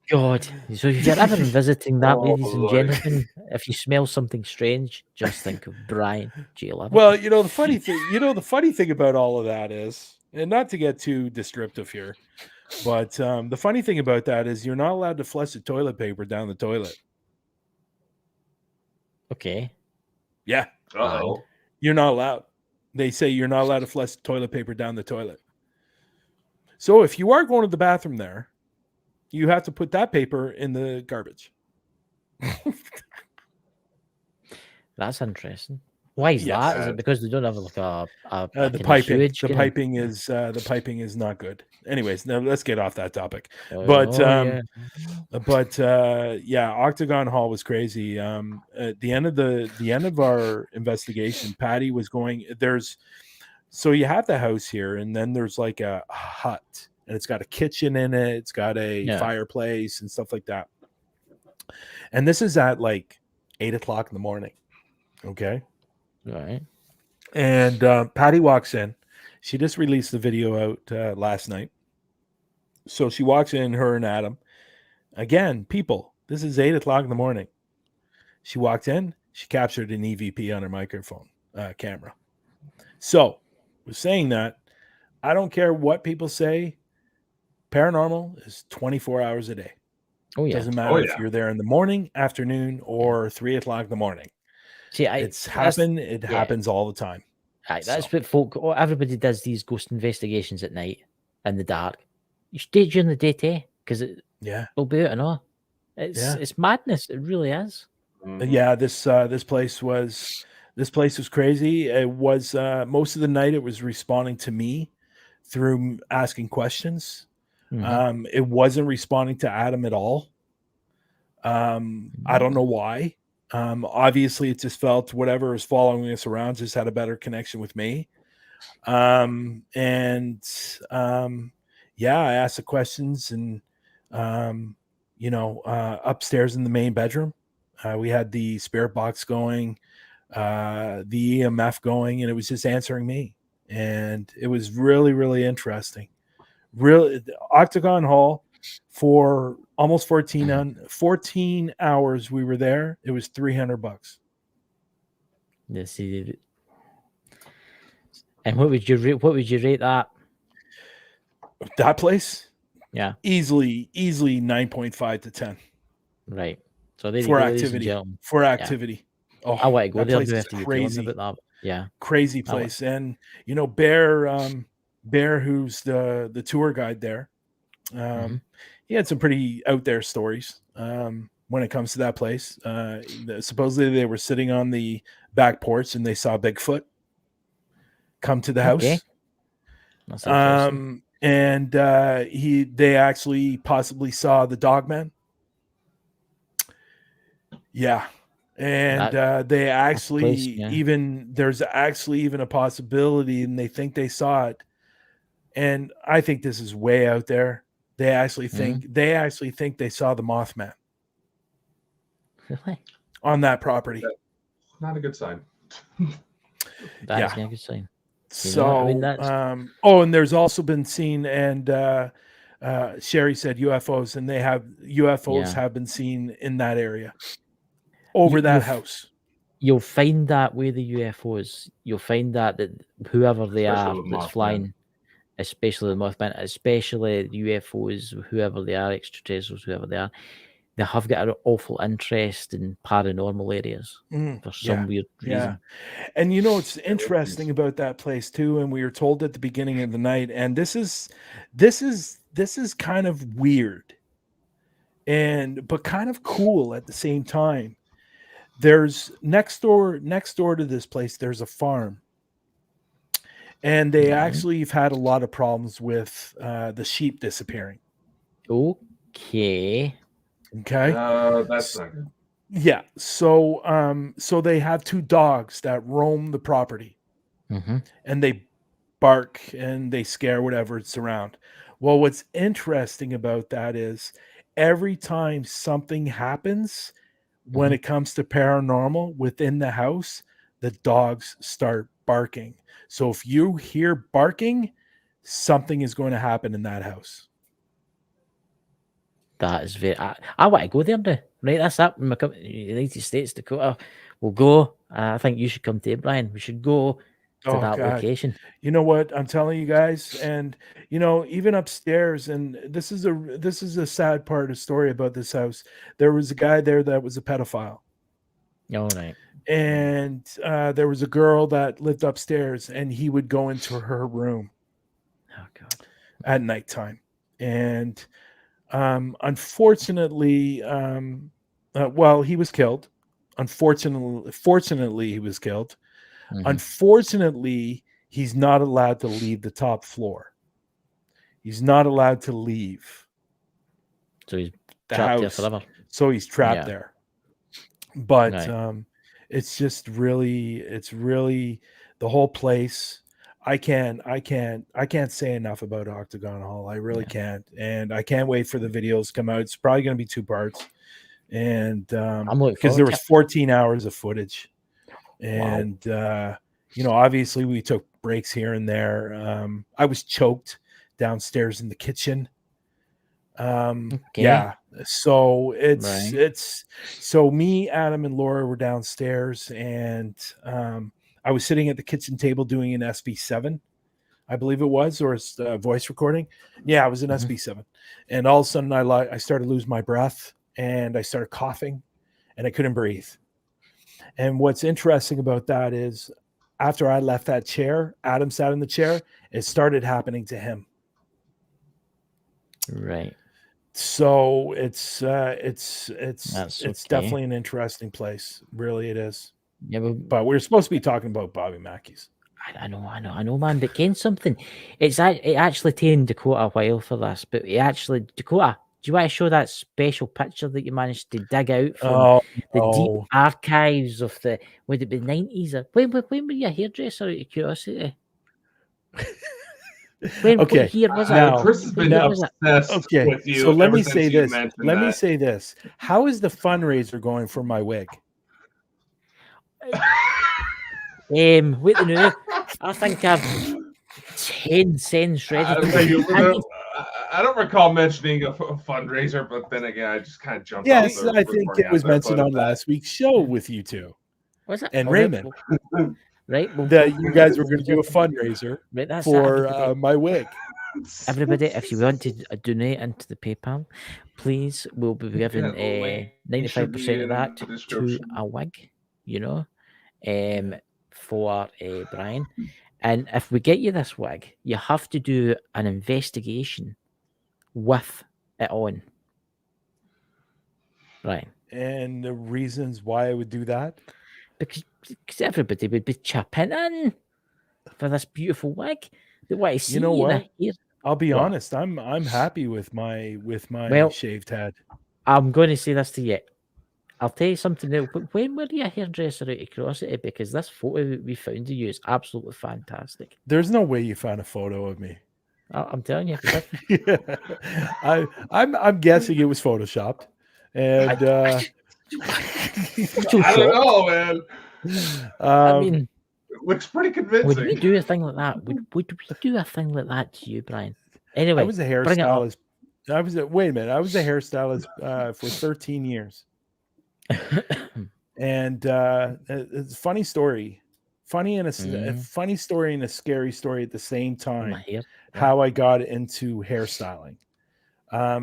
God. So if you're ever visiting that, ladies and gentlemen, if you smell something strange, just think of Bryan J Laverty. Well, the funny thing about all of that is, and not to get too descriptive here, but the funny thing about that is you're not allowed to flush the toilet paper down the toilet. Okay. Yeah. Uh-oh. You're not allowed. They say you're not allowed to flush toilet paper down the toilet. So if you are going to the bathroom there, you have to put that paper in the garbage. That's interesting. Why is that? Is it because they don't have like the piping? The piping is not good. Anyways, now let's get off that topic. But Octagon Hall was crazy. At the end of our investigation, Patty was going. So you have the house here, and then there's like a hut, and it's got a kitchen in it. It's got a fireplace and stuff like that. And this is at like 8:00 in the morning. Okay. All right. And Patty walks in. She just released the video out last night. So she walks in, her and Adam. Again, people, this is 8:00 in the morning. She walked in. She captured an EVP on her microphone camera. So, with saying that, I don't care what people say. Paranormal is 24 hours a day. Oh yeah. Doesn't matter if you're there in the morning, afternoon, or 3:00 in the morning. See, It happens all the time. That's what folk. Everybody does these ghost investigations at night in the dark. You should do it during the day too, because it'll be out and all. It's madness. It really is. Yeah, this place was crazy. It was most of the night. It was responding to me through asking questions. It wasn't responding to Adam at all. I don't know why. Obviously it just felt whatever was following us around just had a better connection with me. I asked the questions, and upstairs in the main bedroom, we had the spirit box going, the EMF going, and it was just answering me. And it was really, really interesting. Really, Octagon Hall, for almost 14 hours we were there. It was $300. Yes, and what would you rate that? That place? Yeah, easily 9.5 to 10. Right. So they for activity. Oh, I want to go there. Place is crazy. About that. Yeah, crazy place. And Bear, who's the tour guide there, he had some pretty out there stories when it comes to that place. Supposedly they were sitting on the back porch and they saw Bigfoot come to the house. That's interesting. And they actually possibly saw the Dogman. Yeah. And they actually there's actually even a possibility, and they think they saw it. And I think this is way out there. They actually think they saw the Mothman. Really? On that property. That's not a good sign. That's not a good sign. So, and there's also been seen, and Sherry said UFOs, and UFOs have been seen in that area over that house. you'll find that with the UFOs, you'll find that whoever they Especially are with that's Mothman. flying, especially the Mothman, especially the UFOs, whoever they are, extraterrestrials, whoever they are, they have got an awful interest in paranormal areas for some weird reason. And you know what's interesting about that place too, and we were told at the beginning of the night, and this is kind of weird but kind of cool at the same time. There's next door to this place, there's a farm. And they actually have had a lot of problems with the sheep disappearing. Okay. That's not good. Yeah. So they have 2 dogs that roam the property, and they bark and they scare whatever's around. Well, what's interesting about that is every time something happens when it comes to paranormal within the house, the dogs start barking. So if you hear barking, something is going to happen in that house. That is very. I want to go there now. Right, that's that. When we come to the United States, Dakota, we'll go. I think you should come to it, Brian. We should go to that location. You know what I'm telling you guys, and you know, even upstairs, and this is a sad part of the story about this house. There was a guy there that was a pedophile. All right. And there was a girl that lived upstairs, and he would go into her room at nighttime. And unfortunately, he was killed. Fortunately, he was killed. Unfortunately, he's not allowed to leave the top floor. He's not allowed to leave. So he's the trapped house. there forever. So he's trapped there. But it's just really, the whole place. I can't say enough about Octagon Hall. I really can't. And I can't wait for the videos to come out. It's probably going to be 2 parts. And because there was 14 hours of footage. And you know, obviously we took breaks here and there. I was choked downstairs in the kitchen. Yeah. So it's so me, Adam, and Laura were downstairs, and I was sitting at the kitchen table doing an SB7, I believe it was, or it's voice recording. Yeah, it was an SB7. And all of a sudden I started to lose my breath, and I started coughing, and I couldn't breathe. And what's interesting about that is after I left that chair, Adam sat in the chair, it started happening to him. Right. So it's definitely an interesting place. Really, it is. Yeah, but we're supposed to be talking about Bobby Mackey's. I know, man. But Ken, something. It actually taken Dakota a while for this, but Dakota. Do you want to show that special picture that you managed to dig out from the deep archives of would it be 90s? Or when were you a hairdresser, out of curiosity? What year was now, Chris has been obsessed with you. So let me say this. Me say this. How is the fundraiser going for my wig? Wait a minute. I think I've 10 cents ready. I don't recall mentioning a fundraiser, but then again, I just kind of jumped. Yes, I think it was mentioned on last week's show with you two. Was it? And Raymond. Right. That you guys were going to do a fundraiser for my wig. Everybody, if you want to donate into the PayPal, please, we'll be giving 95% of that to a wig, you know, for Brian. And if we get you this wig, you have to do an investigation with it on. Right. And the reasons why I would do that? Because everybody would be chipping in for this beautiful wig. They want to see you know what? Here. I'll be honest. I'm happy with my shaved head. I'm going to say this to you. I'll tell you something now. When were you a hairdresser, out of curiosity? Because this photo that we found of you is absolutely fantastic. There's no way you found a photo of me. I'm telling you. I'm guessing it was photoshopped. And I don't know, man. I mean, it looks pretty convincing. Would we do a thing like that? Would we do a thing like that to you, Brian? Anyway, I was a hairstylist. Wait a minute. I was a hairstylist for 13 years. And it's a funny story. Funny and a funny story and a scary story at the same time. How I got into hairstyling.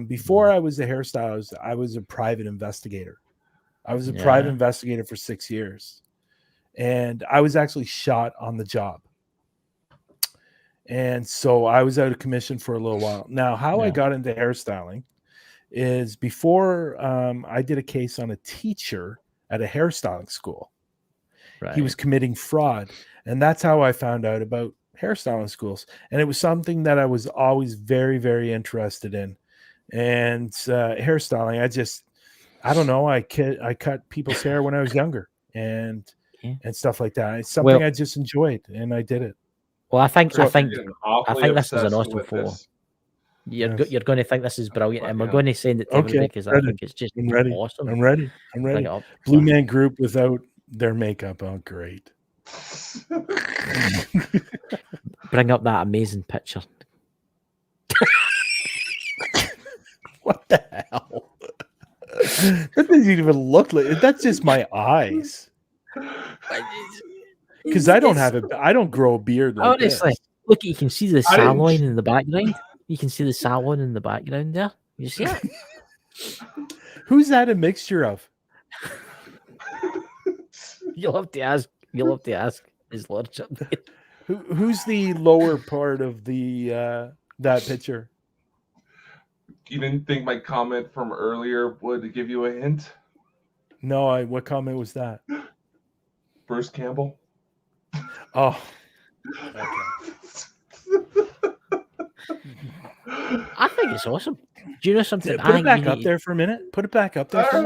Before I was a hairstylist, I was a private investigator. I was a private investigator for 6 years. And I was actually shot on the job. And so I was out of commission for a little while. Now, how I got into hairstyling is before I did a case on a teacher at a hairstyling school. He was committing fraud. And that's how I found out about hairstyling schools. And it was something that I was always very, very interested in. And hairstyling, I don't know. I cut people's hair when I was younger and stuff like that. It's something I just enjoyed, and I did it. Well, I think this is an awesome photo. You're going to think this is brilliant, and we're going to send it to everybody because I think it's just awesome. I'm ready. Blue Man Group without their makeup. Oh, great. Bring up that amazing picture. What the hell? That doesn't even look like. That's just my eyes. Because I don't grow a beard like honestly, this. Look, you can see the salon in the background. You can see the salon in the background there. You see it? Who's that a mixture of? You'll have to ask his lordship. Who's the lower part of the that picture? You didn't think my comment from earlier would give you a hint? No, what comment was that? Bruce Campbell. Oh. Okay. I think it's awesome. Do you know something? Put it back up there for a minute. Put it back up there for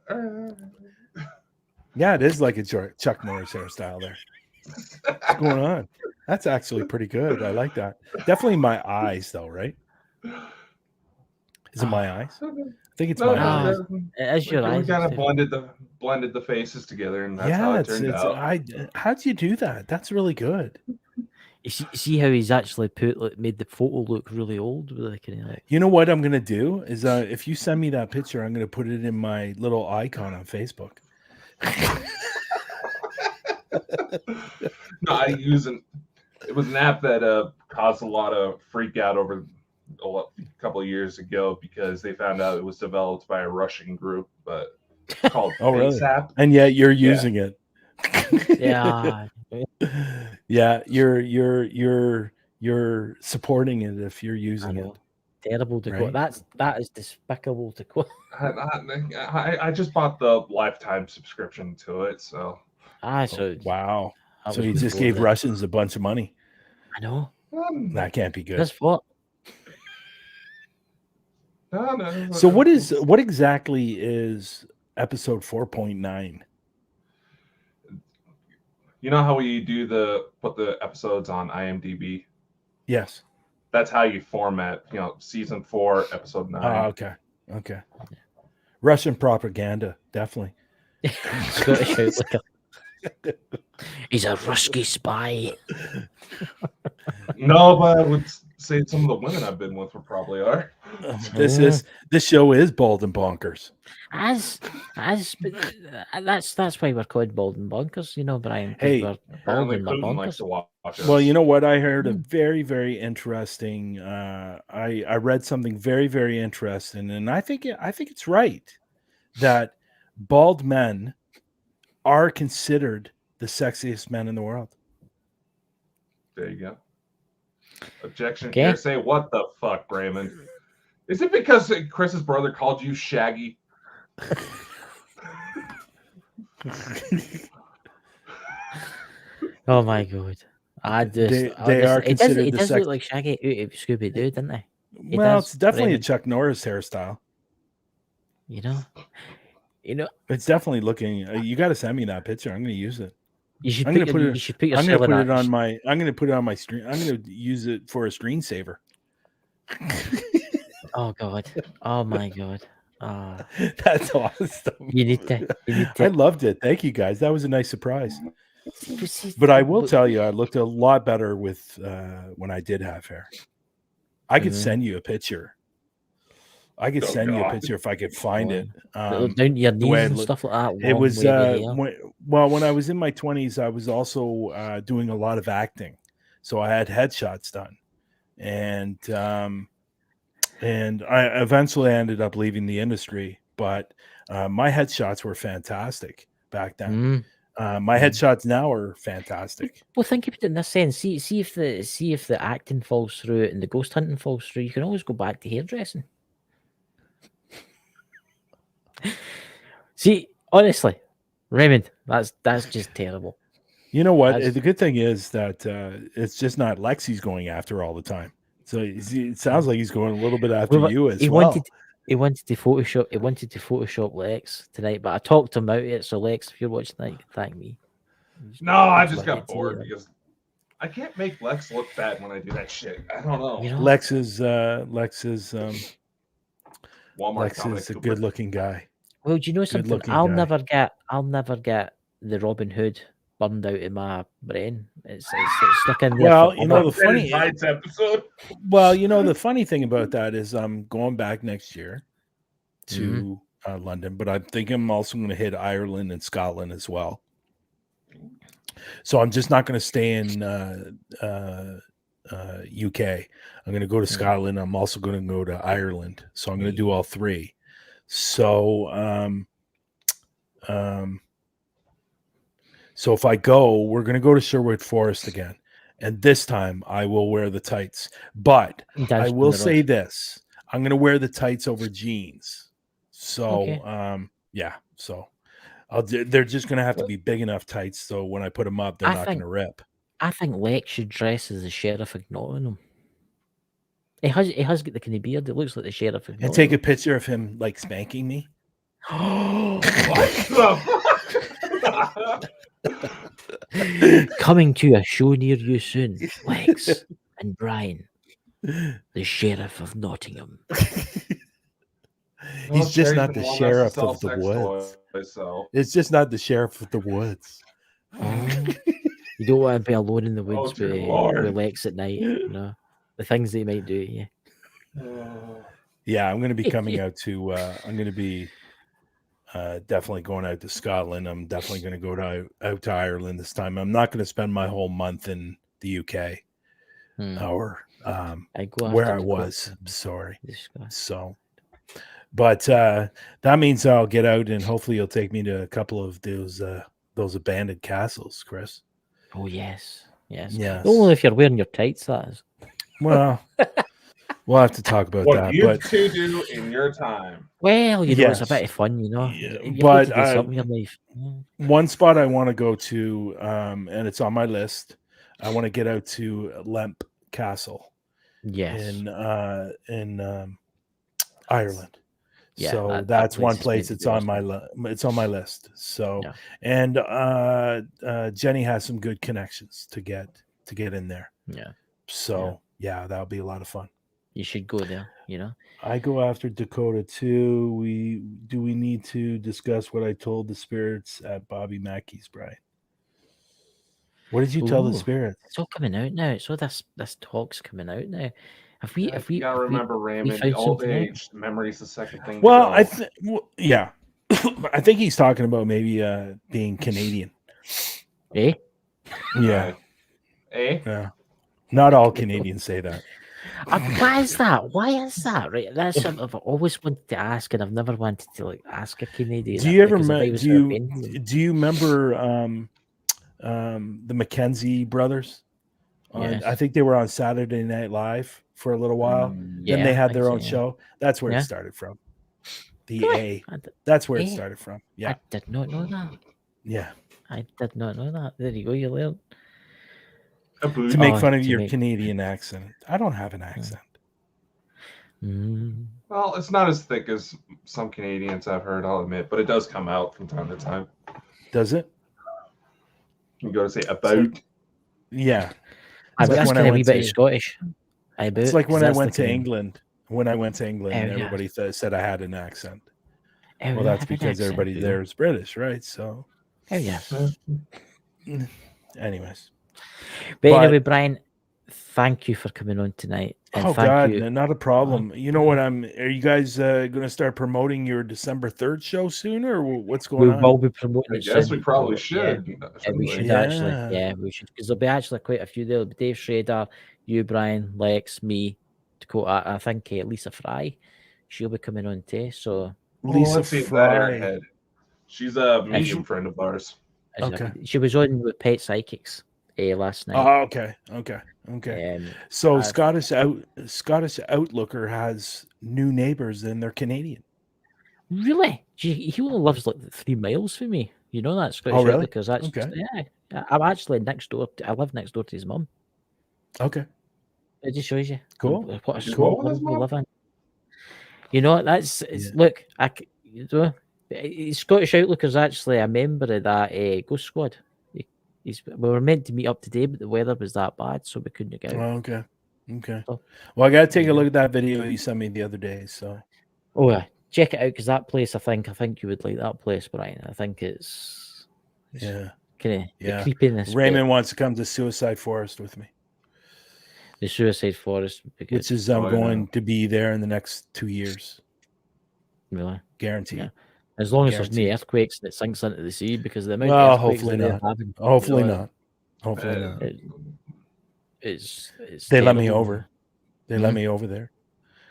a minute. Yeah, it is like a Chuck Norris hairstyle there. What's going on? That's actually pretty good. I like that. Definitely my eyes, though, right? Is it my eyes? I think it's my eyes. As your eyes. We kind of blended the faces together, and that's how it turned out. How'd you do that? That's really good. You see how he's actually made the photo look really old? You know what I'm gonna do is if you send me that picture, I'm gonna put it in my little icon on Facebook. No, it was an app that caused a lot of freak out over a couple of years ago because they found out it was developed by a Russian group, but called really? app. And yet you're using it. Yeah. Yeah, you're supporting it if you're using it. Terrible to quote. That is despicable to quote. I just bought the lifetime subscription to it, so. Wow. So you just gave Russians a bunch of money. I know. That can't be good. That's what. No. So what exactly is episode 4.9? You know how we put the episodes on IMDb? Yes. That's how you format, season 4, episode 9. Okay. Russian propaganda, definitely. He's a Ruski spy. No, but I would say some of the women I've been with probably are. This show is Bald and Bonkers. That's why we're called Bald and Bonkers, Brian. Hey, Bald and Bonkers. Well, you know what? I heard a very, very interesting. I read something very, very interesting, and I think it's right that bald men are considered the sexiest men in the world. There you go. Objection. Okay. Here, say what the fuck, Raymond? Is it because Chris's brother called you Shaggy? Oh my god! It does look like Shaggy Scooby Doo, doesn't it? It's definitely a Chuck Norris hairstyle. It's definitely looking. You got to send me that picture. I'm going to use it. I'm going to put it on my screen. I'm going to use it for a screensaver. Oh god! Oh my god! That's awesome. You need to. I loved it. Thank you guys. That was a nice surprise. But I will tell you, I looked a lot better with when I did have hair. I could send you a picture I could Oh, send you a God. picture if I could find it. Down to your the way knees it and looked. stuff like that. It long was wavy hair. when I was in my 20s, I was also doing a lot of acting, so I had headshots done, and I eventually ended up leaving the industry. But my headshots were fantastic back then. My headshots now are fantastic. Well, think of it in this sense. See if the acting falls through and the ghost hunting falls through. You can always go back to hairdressing. See, honestly, Raymond, that's just terrible. You know what? That's- The good thing is that it's just not Lex he's going after all the time. So it sounds like he's going a little bit after Well, you as he well. wanted to Photoshop Lex tonight, but I talked him out of it. So Lex, if you're watching that, you can thank me. No, I It's just like got it's bored here. because I can't make Lex look bad when I do that shit. I don't know. You know? Lex is Walmart Lex Dominic is a Cooper. good-looking guy. Well, do you know something? Good-looking I'll guy. never get the Robin Hood burned out of my brain. It's stuck in there. Well, you know the That is funny. tonight's episode. Well, you know the funny thing about that is I'm going back next year to London, but I think I'm also going to hit Ireland and Scotland as well. So I'm just not going to stay in UK. I'm going to go to Scotland. I'm also going to go to Ireland. So I'm going to do all three. So so if I go, we're going to go to Sherwood Forest again. And this time I will wear the tights. But I will say this. I'm going to wear the tights over jeans. So, yeah. So they're just going to have to be big enough tights. So when I put them up, they're not going to rip. I think Lex should dress as the Sheriff of Nottingham. He has got the kind of beard. It looks like the Sheriff of Nottingham. And take a picture of him like spanking me. Coming to a show near you soon, Lex and Bryan, the Sheriff of Nottingham. He's just not the sheriff of the woods. It's just not the sheriff of the woods. You don't want to be alone in the woods dear with Lord. Lex at night. You know the things they might do. Yeah. Yeah, I'm going to be coming out to. I'm going to be definitely going out to Scotland. I'm definitely going to go out to Ireland this time. I'm not going to spend my whole month in the UK or where I was. Sorry. So, but that means I'll get out and hopefully you'll take me to a couple of those abandoned castles, Chris. Oh yes. Yes. Only if you're wearing your tights, that is. Well, we'll have to talk about what that. you But two do in your time. Well, you know, Yes. it's a bit of fun, you know. Yeah, You've but got to do something in your life. one spot I want to go to, and it's on my list. I want to get out to Lemp Castle. Yes. In Ireland. Yeah, so that that's place one is place. meant It's to be on my awesome. it's on my list. So Yeah. and Jenny has some good connections to get in there. Yeah. So yeah, that'll be a lot of fun. You should go there, you know. I go after Dakota too. We need to discuss what I told the spirits at Bobby Mackey's, Brian? What did you tell the Ooh, spirits? It's all coming out now. So this talk's coming out now. You gotta remember, Raymond, found the old something out? age, memory's the second thing. Well, to go. yeah. I think he's talking about maybe being Canadian. Eh? Yeah. Eh? Not all Canadians say that. Why is that? Right, that's something I've always wanted to ask, and I've never wanted to like ask a Canadian. Do you ever because I thought it was offending. do you remember the Mackenzie brothers? Yes. I think they were on Saturday Night Live for a little while. Then yeah, they I had think their so, own yeah. show. That's where Yeah. it started from. The Really? A. That's where it A? started from. Yeah. I did not know that. Yeah. I did not know that. There you go. You learned. To make fun of to your make- Canadian accent. I don't have an accent. Well, it's not as thick as some Canadians I've heard, I'll admit, but it does come out from time to time. Does it? You go to say about. Yeah. That's like when kind I of a wee went bit to- of Scottish. It's like when I went to England. England. When I went to England, Oh, yeah. everybody said I had an accent. Oh, Well, you that's have an because accent, everybody do you? there is British, right? So, Oh yes. anyways. But But- anyway, Brian, thank you for coming on tonight, and Oh thank God, you. not a problem. You know what? Are you guys going to start promoting your December 3rd show soon, or what's We going on? will be promoting I it guess soon. we probably Yeah, should. we should Yeah. actually. Yeah, we should, because there'll be actually quite a few there. There'll be Dave Schrader, you, Brian, Lex, me, Dakota. I think Lisa Fry, she'll be coming on too. So Lisa Let's see if that Fry. airhead. She's a And medium friend of ours. Okay. she was on with Pet Psychics last night. Oh, okay. So Scottish Outlooker has new neighbors and they're Canadian. Really? He only lives like 3 miles from me. You know that, Scottish really? Because that's Okay. I'm actually next door. I live next door to his mum. Okay. It just shows you Cool. what a He's small what with his world we mum? live in. You know, that's look. Scottish Outlooker's actually a member of that Ghost Squad. We were meant to meet up today, but the weather was that bad, so we couldn't go. Oh, okay. So, Well, I got to take a look at that video you sent me the other day. So, check it out, because that place, I think you would like that place, Brian. I think it's kind of creepiness. Raymond wants to come to Suicide Forest with me. The Suicide Forest, which is going to be there in the next 2 years. Really? Guaranteed. Yeah. As long as there's no earthquakes and it sinks into the sea, because the amount well, of earthquakes hopefully that not. they're having, Hopefully not. Hopefully not. It's they let me over. They let me over there.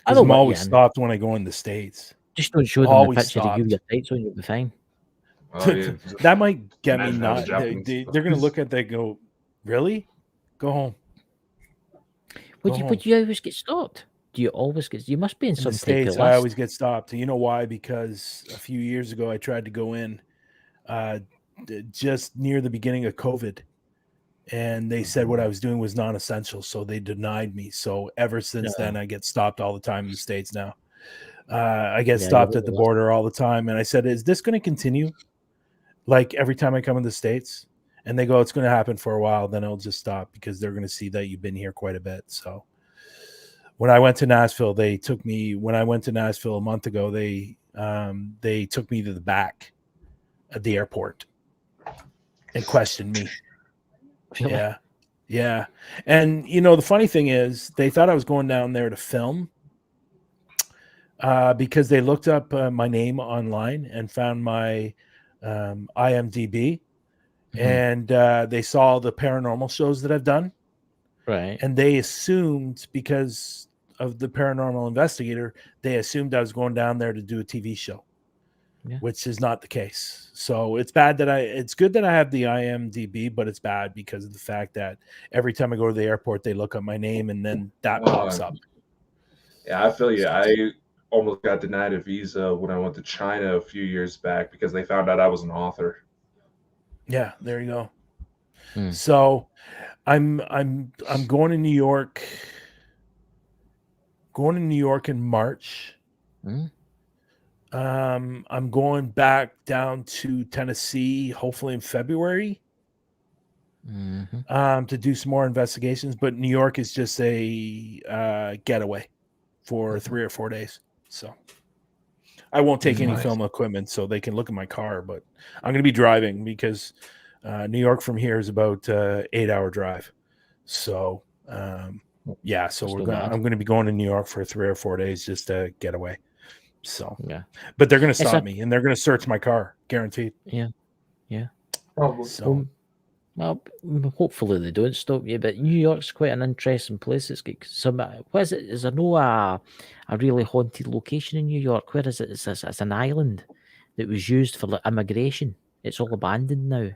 I I'm always stopped when I go in the States. Just don't show them the picture of you with your tights on, you'll be fine. Oh, yeah. That might get me not. They're going to look at they go, really? Go home. But do you always get stopped? Do you always get? You must be in some the States. type of I always get stopped. You know why? Because a few years ago I tried to go in, just near the beginning of COVID, and they said what I was doing was non-essential, so they denied me. So ever since then, I get stopped all the time in the States now. I get stopped at the border all the time, and I said, "Is this going to continue? Like every time I come in the States?" And they go, "It's going to happen for a while, then it'll just stop because they're going to see that you've been here quite a bit." So when I went to Nashville, they took me. When I went to Nashville a month ago, they took me to the back at the airport and questioned me. Really? Yeah. And the funny thing is, they thought I was going down there to film because they looked up my name online and found my IMDb. And they saw the paranormal shows that I've done. Right. And they assumed, because of the paranormal investigator, they assumed I was going down there to do a TV show, which is not the case. So it's bad that it's good that I have the IMDb, but it's bad because of the fact that every time I go to the airport, they look up my name and then that pops up. Yeah, I feel you. I almost got denied a visa when I went to China a few years back because they found out I was an author. Yeah, there you go. So I'm going to New York. Going to New York in March. I'm going back down to Tennessee, hopefully in February, to do some more investigations. But New York is just a getaway for 3 or 4 days. So I won't take any film equipment so they can look at my car, but I'm going to be driving because New York from here is about 8-hour drive. So, I'm going to be going to New York for 3 or 4 days just to get away. So, but they're going to stop me and they're going to search my car, guaranteed. Yeah. Probably. So, well, hopefully they don't stop you. But New York's quite an interesting place. It's got some. What is it? Is there no a really haunted location in New York? Where is it? It's an island that was used for immigration. It's all abandoned now.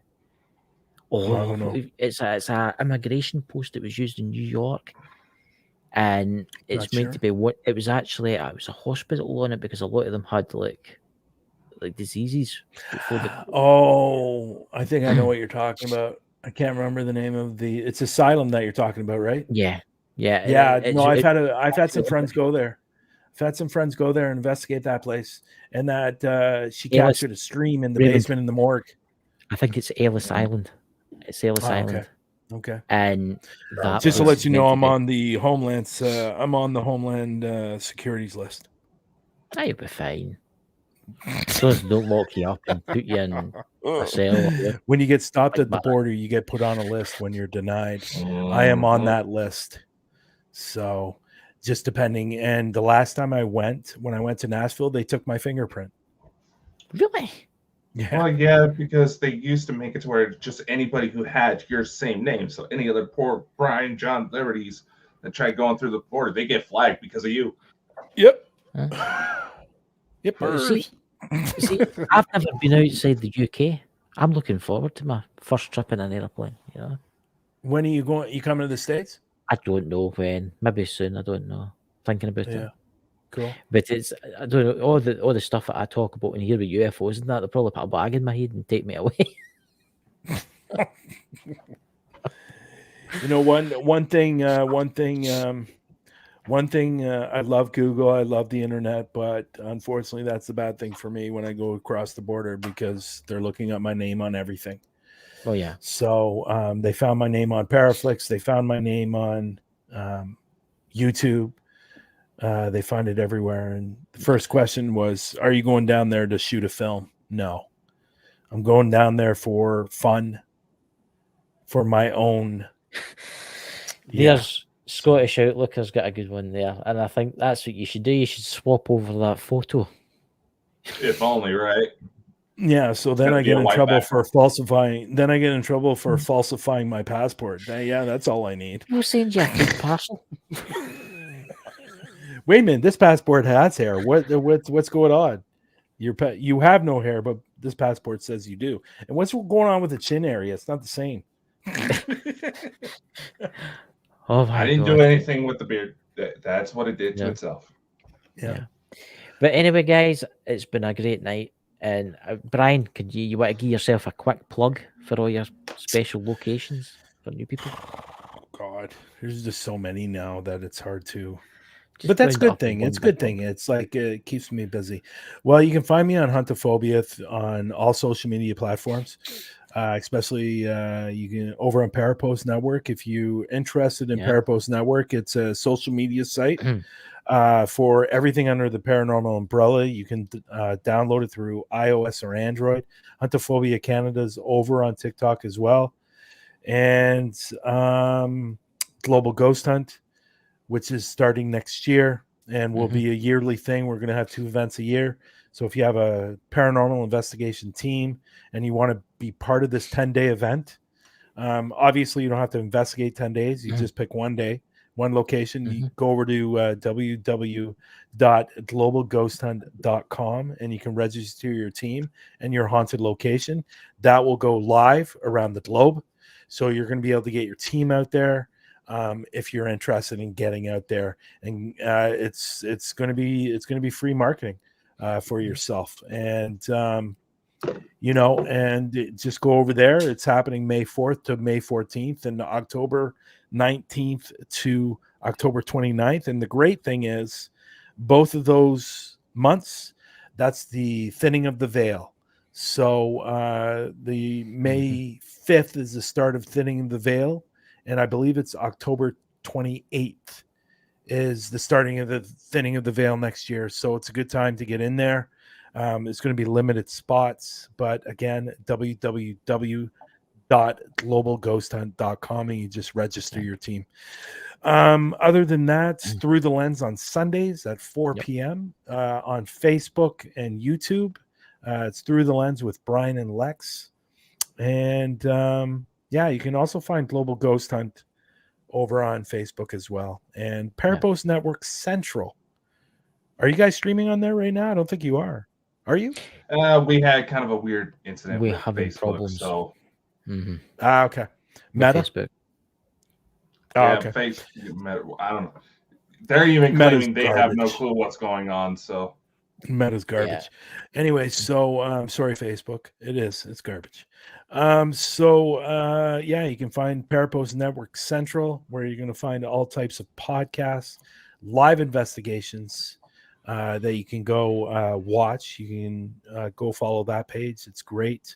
Oh, I don't know. It's a immigration post that was used in New York, and it's meant to be what it was actually. It was a hospital on it because a lot of them had like diseases. I think I know what you're talking about. I can't remember the name of it's asylum that you're talking about, right? Yeah. No, I've had some friends go there. I've had some friends go there and investigate that place, and that she captured a stream in the basement in the morgue. I think it's Ellis Island. It's Ellis Island. Okay. And just to let you know, I'm on the Homeland. I'm on the Homeland Security's list. You'll be fine. Those don't lock you up and put you in a cell. When you get stopped Like at the that. border, you get put on a list when you're denied. I am on Mhm. that list. So just depending. And the last time when I went to Nashville, they took my fingerprint. Really? Yeah. Well, yeah, because they used to make it to where just anybody who had your same name, so any other poor Bryan John Lavertys that try going through the border, they get flagged because of you. Yep. Huh? Yep. But see, I've never been outside the UK. I'm looking forward to my first trip in an airplane. You know, When are you going? You coming to the States? I don't know when. Maybe soon. I don't know. Thinking about Yeah. it. Cool. But it's I don't know all the stuff that I talk about and hear with UFOs and that they'll probably put a bag in my head and take me away. You know, one thing. I love Google. I love the internet, but unfortunately, that's the bad thing for me when I go across the border because they're looking up my name on everything. Oh yeah. So they found my name on Paraflix. They found my name on YouTube. They find it everywhere. And the first question was, "Are you going down there to shoot a film?" No, I'm going down there for fun, for my own. There's Scottish Outlooker's got a good one there, and I think that's what you should do. You should swap over that photo. If only, right? Yeah, so then gonna I be get a in white trouble background. for falsifying. Then I get in trouble for falsifying my passport. Yeah, that's all I need. We'll send you a fake parcel. Wait a minute, this passport has hair. What's going on? You have no hair, but this passport says you do. And what's going on with the chin area? It's not the same. Oh my I didn't god. do anything with the beard. That's what it did to Yeah. itself. Yeah. But anyway, guys, it's been a great night. And Brian, could you want to give yourself a quick plug for all your special locations for new people? God, there's just so many now that it's hard to. Just But that's a round it good up in thing. one It's a good big thing. plug. It's like it keeps me busy. Well, you can find me on Huntaphobia on all social media platforms, especially you can over on Parapost Network. If you're interested in Yeah. Parapost Network, it's a social media site for everything under the paranormal umbrella. You can download it through iOS or Android. Huntaphobia Canada is over on TikTok as well, and Global Ghost Hunt, which is starting next year and will be a yearly thing. We're going to have 2 events a year. So if you have a paranormal investigation team and you want to be part of this 10-day event, obviously you don't have to investigate 10 days. You just pick one day, one location. You go over to www.globalghosthunt.com and you can register your team and your haunted location. That will go live around the globe. So you're going to be able to get your team out there. If you're interested in getting out there, and it's going to be free marketing for yourself, and just go over there. It's happening May 4th to May 14th, and October 19th to October 29th. And the great thing is, both of those months, that's the thinning of the veil. So the May 5th is the start of thinning the veil. And I believe it's October 28th is the starting of the thinning of the veil next year. So it's a good time to get in there. It's going to be limited spots, but again, www.globalghosthunt.com, and you just register your team. Other than that, Through the Lens on Sundays at 4 p.m. On Facebook and YouTube. It's Through the Lens with Brian and Lex. And you can also find Global Ghost Hunt over on Facebook as well. And Parapost Network Central. Are you guys streaming on there right now? I don't think you are. Are you? We had kind of a weird incident We're with having Facebook, problems. so okay. Meta? Facebook. Okay. Meta, I don't know. They're even claiming they have no clue what's going on. So Meta's garbage. Anyway, so sorry, Facebook. It's garbage. You can find Parapost Network Central, where you're going to find all types of podcasts, live investigations that you can go watch. You can go follow that page. It's great.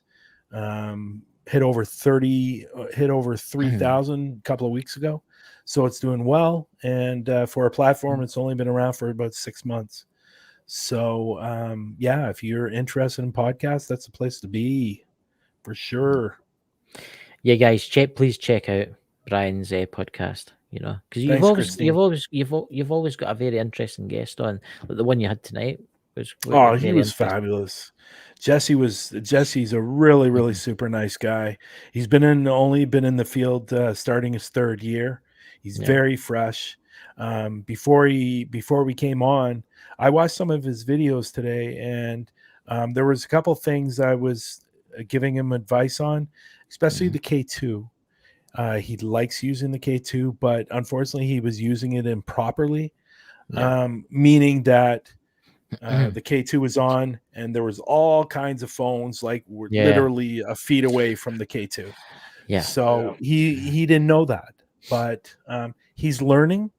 Hit over 3,000 a couple of weeks ago. So it's doing well. And for a platform, it's only been around for about 6 months. So yeah, if you're interested in podcasts, that's the place to be for sure. Yeah, guys, please check out Brian's podcast. You know, because Thanks, Christine. you've always got a very interesting guest on. Like the one you had tonight was Oh, he very was interesting. fabulous. Jesse's a really super nice guy. He's only been in the field starting his 3rd year. He's very fresh. Before we came on, I watched some of his videos today, and there was a couple things I was giving him advice on, especially the K2. He likes using the K2, but unfortunately he was using it improperly, meaning that the K2 was on and there was all kinds of phones like were literally a feet away from the K2. So he didn't know that, but he's learning.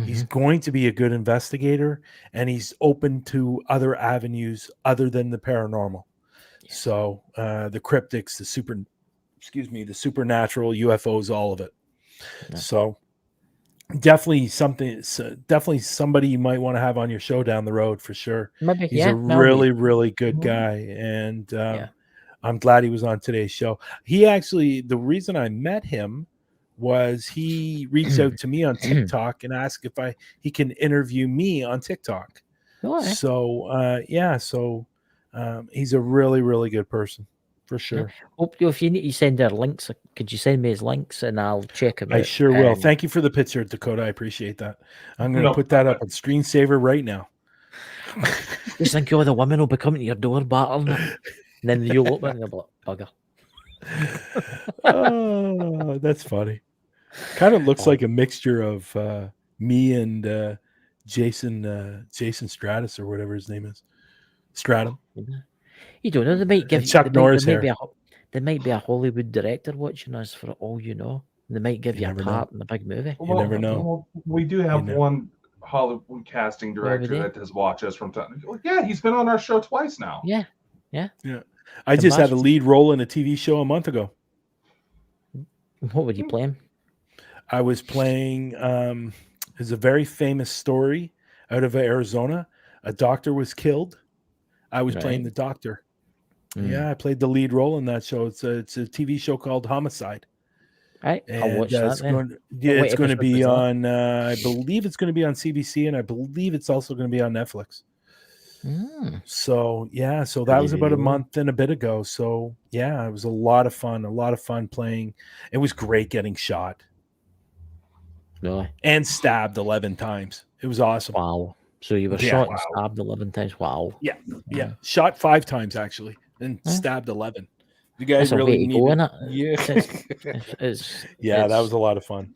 He's going to be a good investigator, and he's open to other avenues other than the paranormal. So the cryptics, the supernatural, UFOs, all of it. So definitely somebody you might want to have on your show down the road for sure. Maybe, he's a really good guy, and I'm glad he was on today's show. The reason I met him was he reached out to me on TikTok and asked if he can interview me on TikTok. So he's a really good person for sure. Hope if you need to send our links, could you send me his links and I'll check him out? I sure will. Thank you for the picture, Dakota. I appreciate that. I'm going to put that up on screensaver right now. Just think all the women will be coming to your door battling it, and then you'll open it and they'll be like, bugger. Oh, that's funny. Kind of looks like a mixture of me and Jason Stratus or whatever his name is. Stratum. You don't know. They might give Chuck Norris hair. There might be a Hollywood director watching us for all you know. They might give you a part in the big movie. You never know. Well, we do have one Hollywood casting director that does watch us from time. Yeah, he's been on our show twice now. Yeah. I just had a lead role in a TV show a month ago. What were you playing? I was playing. It's a very famous story out of Arizona. A doctor was killed. I was playing the doctor. Yeah, I played the lead role in that show. It's a TV show called Homicide. Right, I'll watch that. It's going to be on. I believe it's going to be on CBC, and I believe it's also going to be on Netflix. So that was about a month and a bit ago. So yeah, it was a lot of fun playing. It was great getting shot. Really? And stabbed 11 times. It was awesome. Wow. So you were shot and stabbed 11 times. Wow. Yeah. Shot 5 times actually, and stabbed 11. You guys That's really need it. Yeah. That was a lot of fun.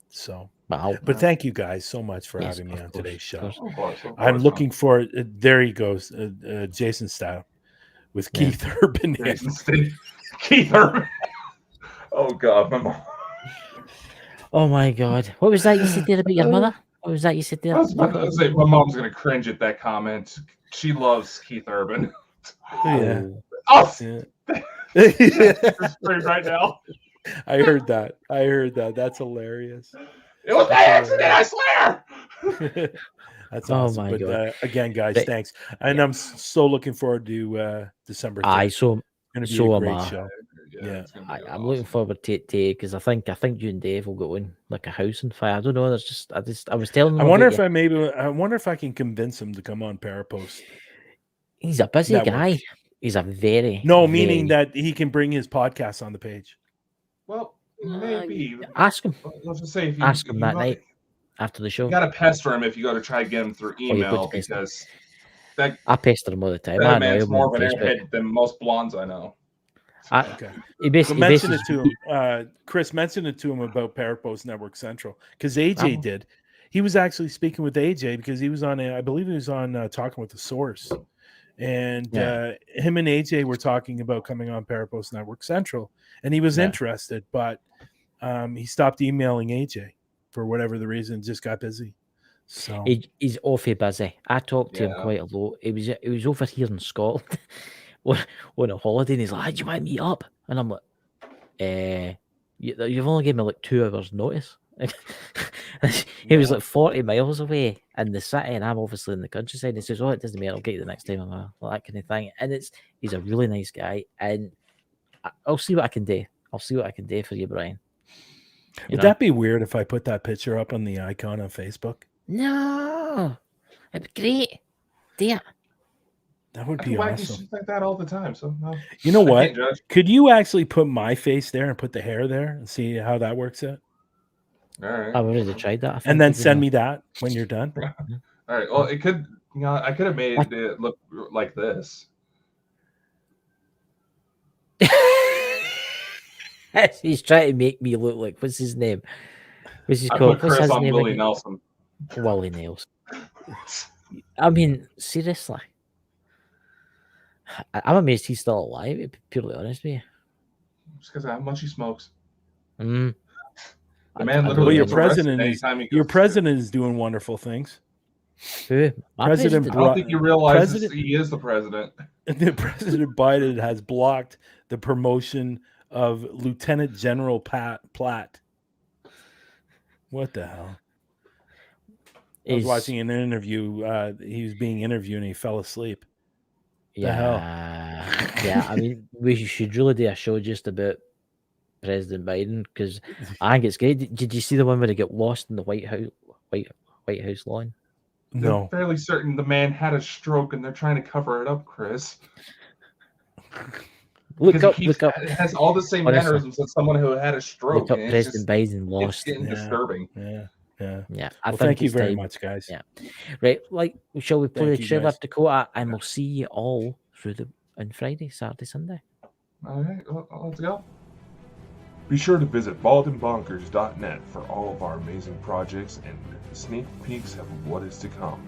So, wow. But thank you guys so much for having me on today's show. Of course. I'm looking for there he goes, Jason Statham with Keith Urban. Keith Urban. Oh God, my mom. Oh my God. What was that you said there about your mother? What was that you said there? I was about to say, my mom's going to cringe at that comment. She loves Keith Urban. Yeah. Oh, right now. I heard that. That's hilarious. It was by accident, I swear. That's awesome. Oh my God. Again, guys, thanks. And I'm so looking forward to December 3rd. So am I. Show. Yeah, I'm looking forward to it because I think you and Dave will go in like a house on fire. I don't know. I was telling him. I wonder if I can convince him to come on Parapost. He's a busy guy. He's a meaning that he can bring his podcast on the page. Well, maybe ask him. Let's just say ask him that night after the show. You got to pester him if you got to try to get him through email because I pester him all the time. That man's more of an airhead than most blondes I know. Mention it to him. Chris mentioned it to him about Parapost Network Central because AJ did. He was actually speaking with AJ because he was on. I believe he was on Talking with the Source, and him and AJ were talking about coming on Parapost Network Central, and he was interested, but he stopped emailing AJ for whatever the reason. Just got busy. So he's awfully busy. I talked to him quite a lot. It was over here in Scotland. On a holiday, and he's like, "Do you want to meet up?" And I'm like, "You've only given me like 2 hours notice." He was like 40 miles away in the city, and I'm obviously in the countryside. He says, "Oh, it doesn't matter. I'll get you the next time." Like that kind of thing. And he's a really nice guy, and I'll see what I can do. I'll see what I can do for you, Brian. Would that be weird if I put that picture up on the icon on Facebook? No, it'd be great. Dear. That would I be do wacky awesome. shit like that all the time. So no, You know I what? can't judge. Could you actually put my face there and put the hair there and see how that works out? All right. I've already tried that. I think, And then send me that when you're done. All right. Well, it could. I could have made it look like this. He's trying to make me look like, what's his name? What's his I called? put What's Chris his on name Willie again? Nelson. Willie Nails. I mean, seriously. I'm amazed he's still alive, to be purely honest with you. Just because how much he smokes. Mm. The man Well, literally your gets arrested president is anytime he goes your to- president is doing wonderful things. Who? My President I don't think you realize he is the president. The President Biden has blocked the promotion of Lieutenant General Platt. What the hell? I was watching an interview. He was being interviewed and he fell asleep. The hell? Yeah, I mean, we should really do a show just about President Biden because I think it's great. Did you see the one where he got lost in the White House lawn? No. They're fairly certain the man had a stroke and they're trying to cover it up, Chris. Look up. It has all the same Honestly. mannerisms as someone who had a stroke. Look up and President Biden it's lost. getting disturbing. Yeah. I Well, think thank you it's very time. much, guys. Yeah. Right. Like, shall we play Thank the you, trailer guys. of Dakota, and we'll see you all on Friday, Saturday, Sunday. All right, let's go. Be sure to visit baldandbonkers.net for all of our amazing projects and sneak peeks of what is to come.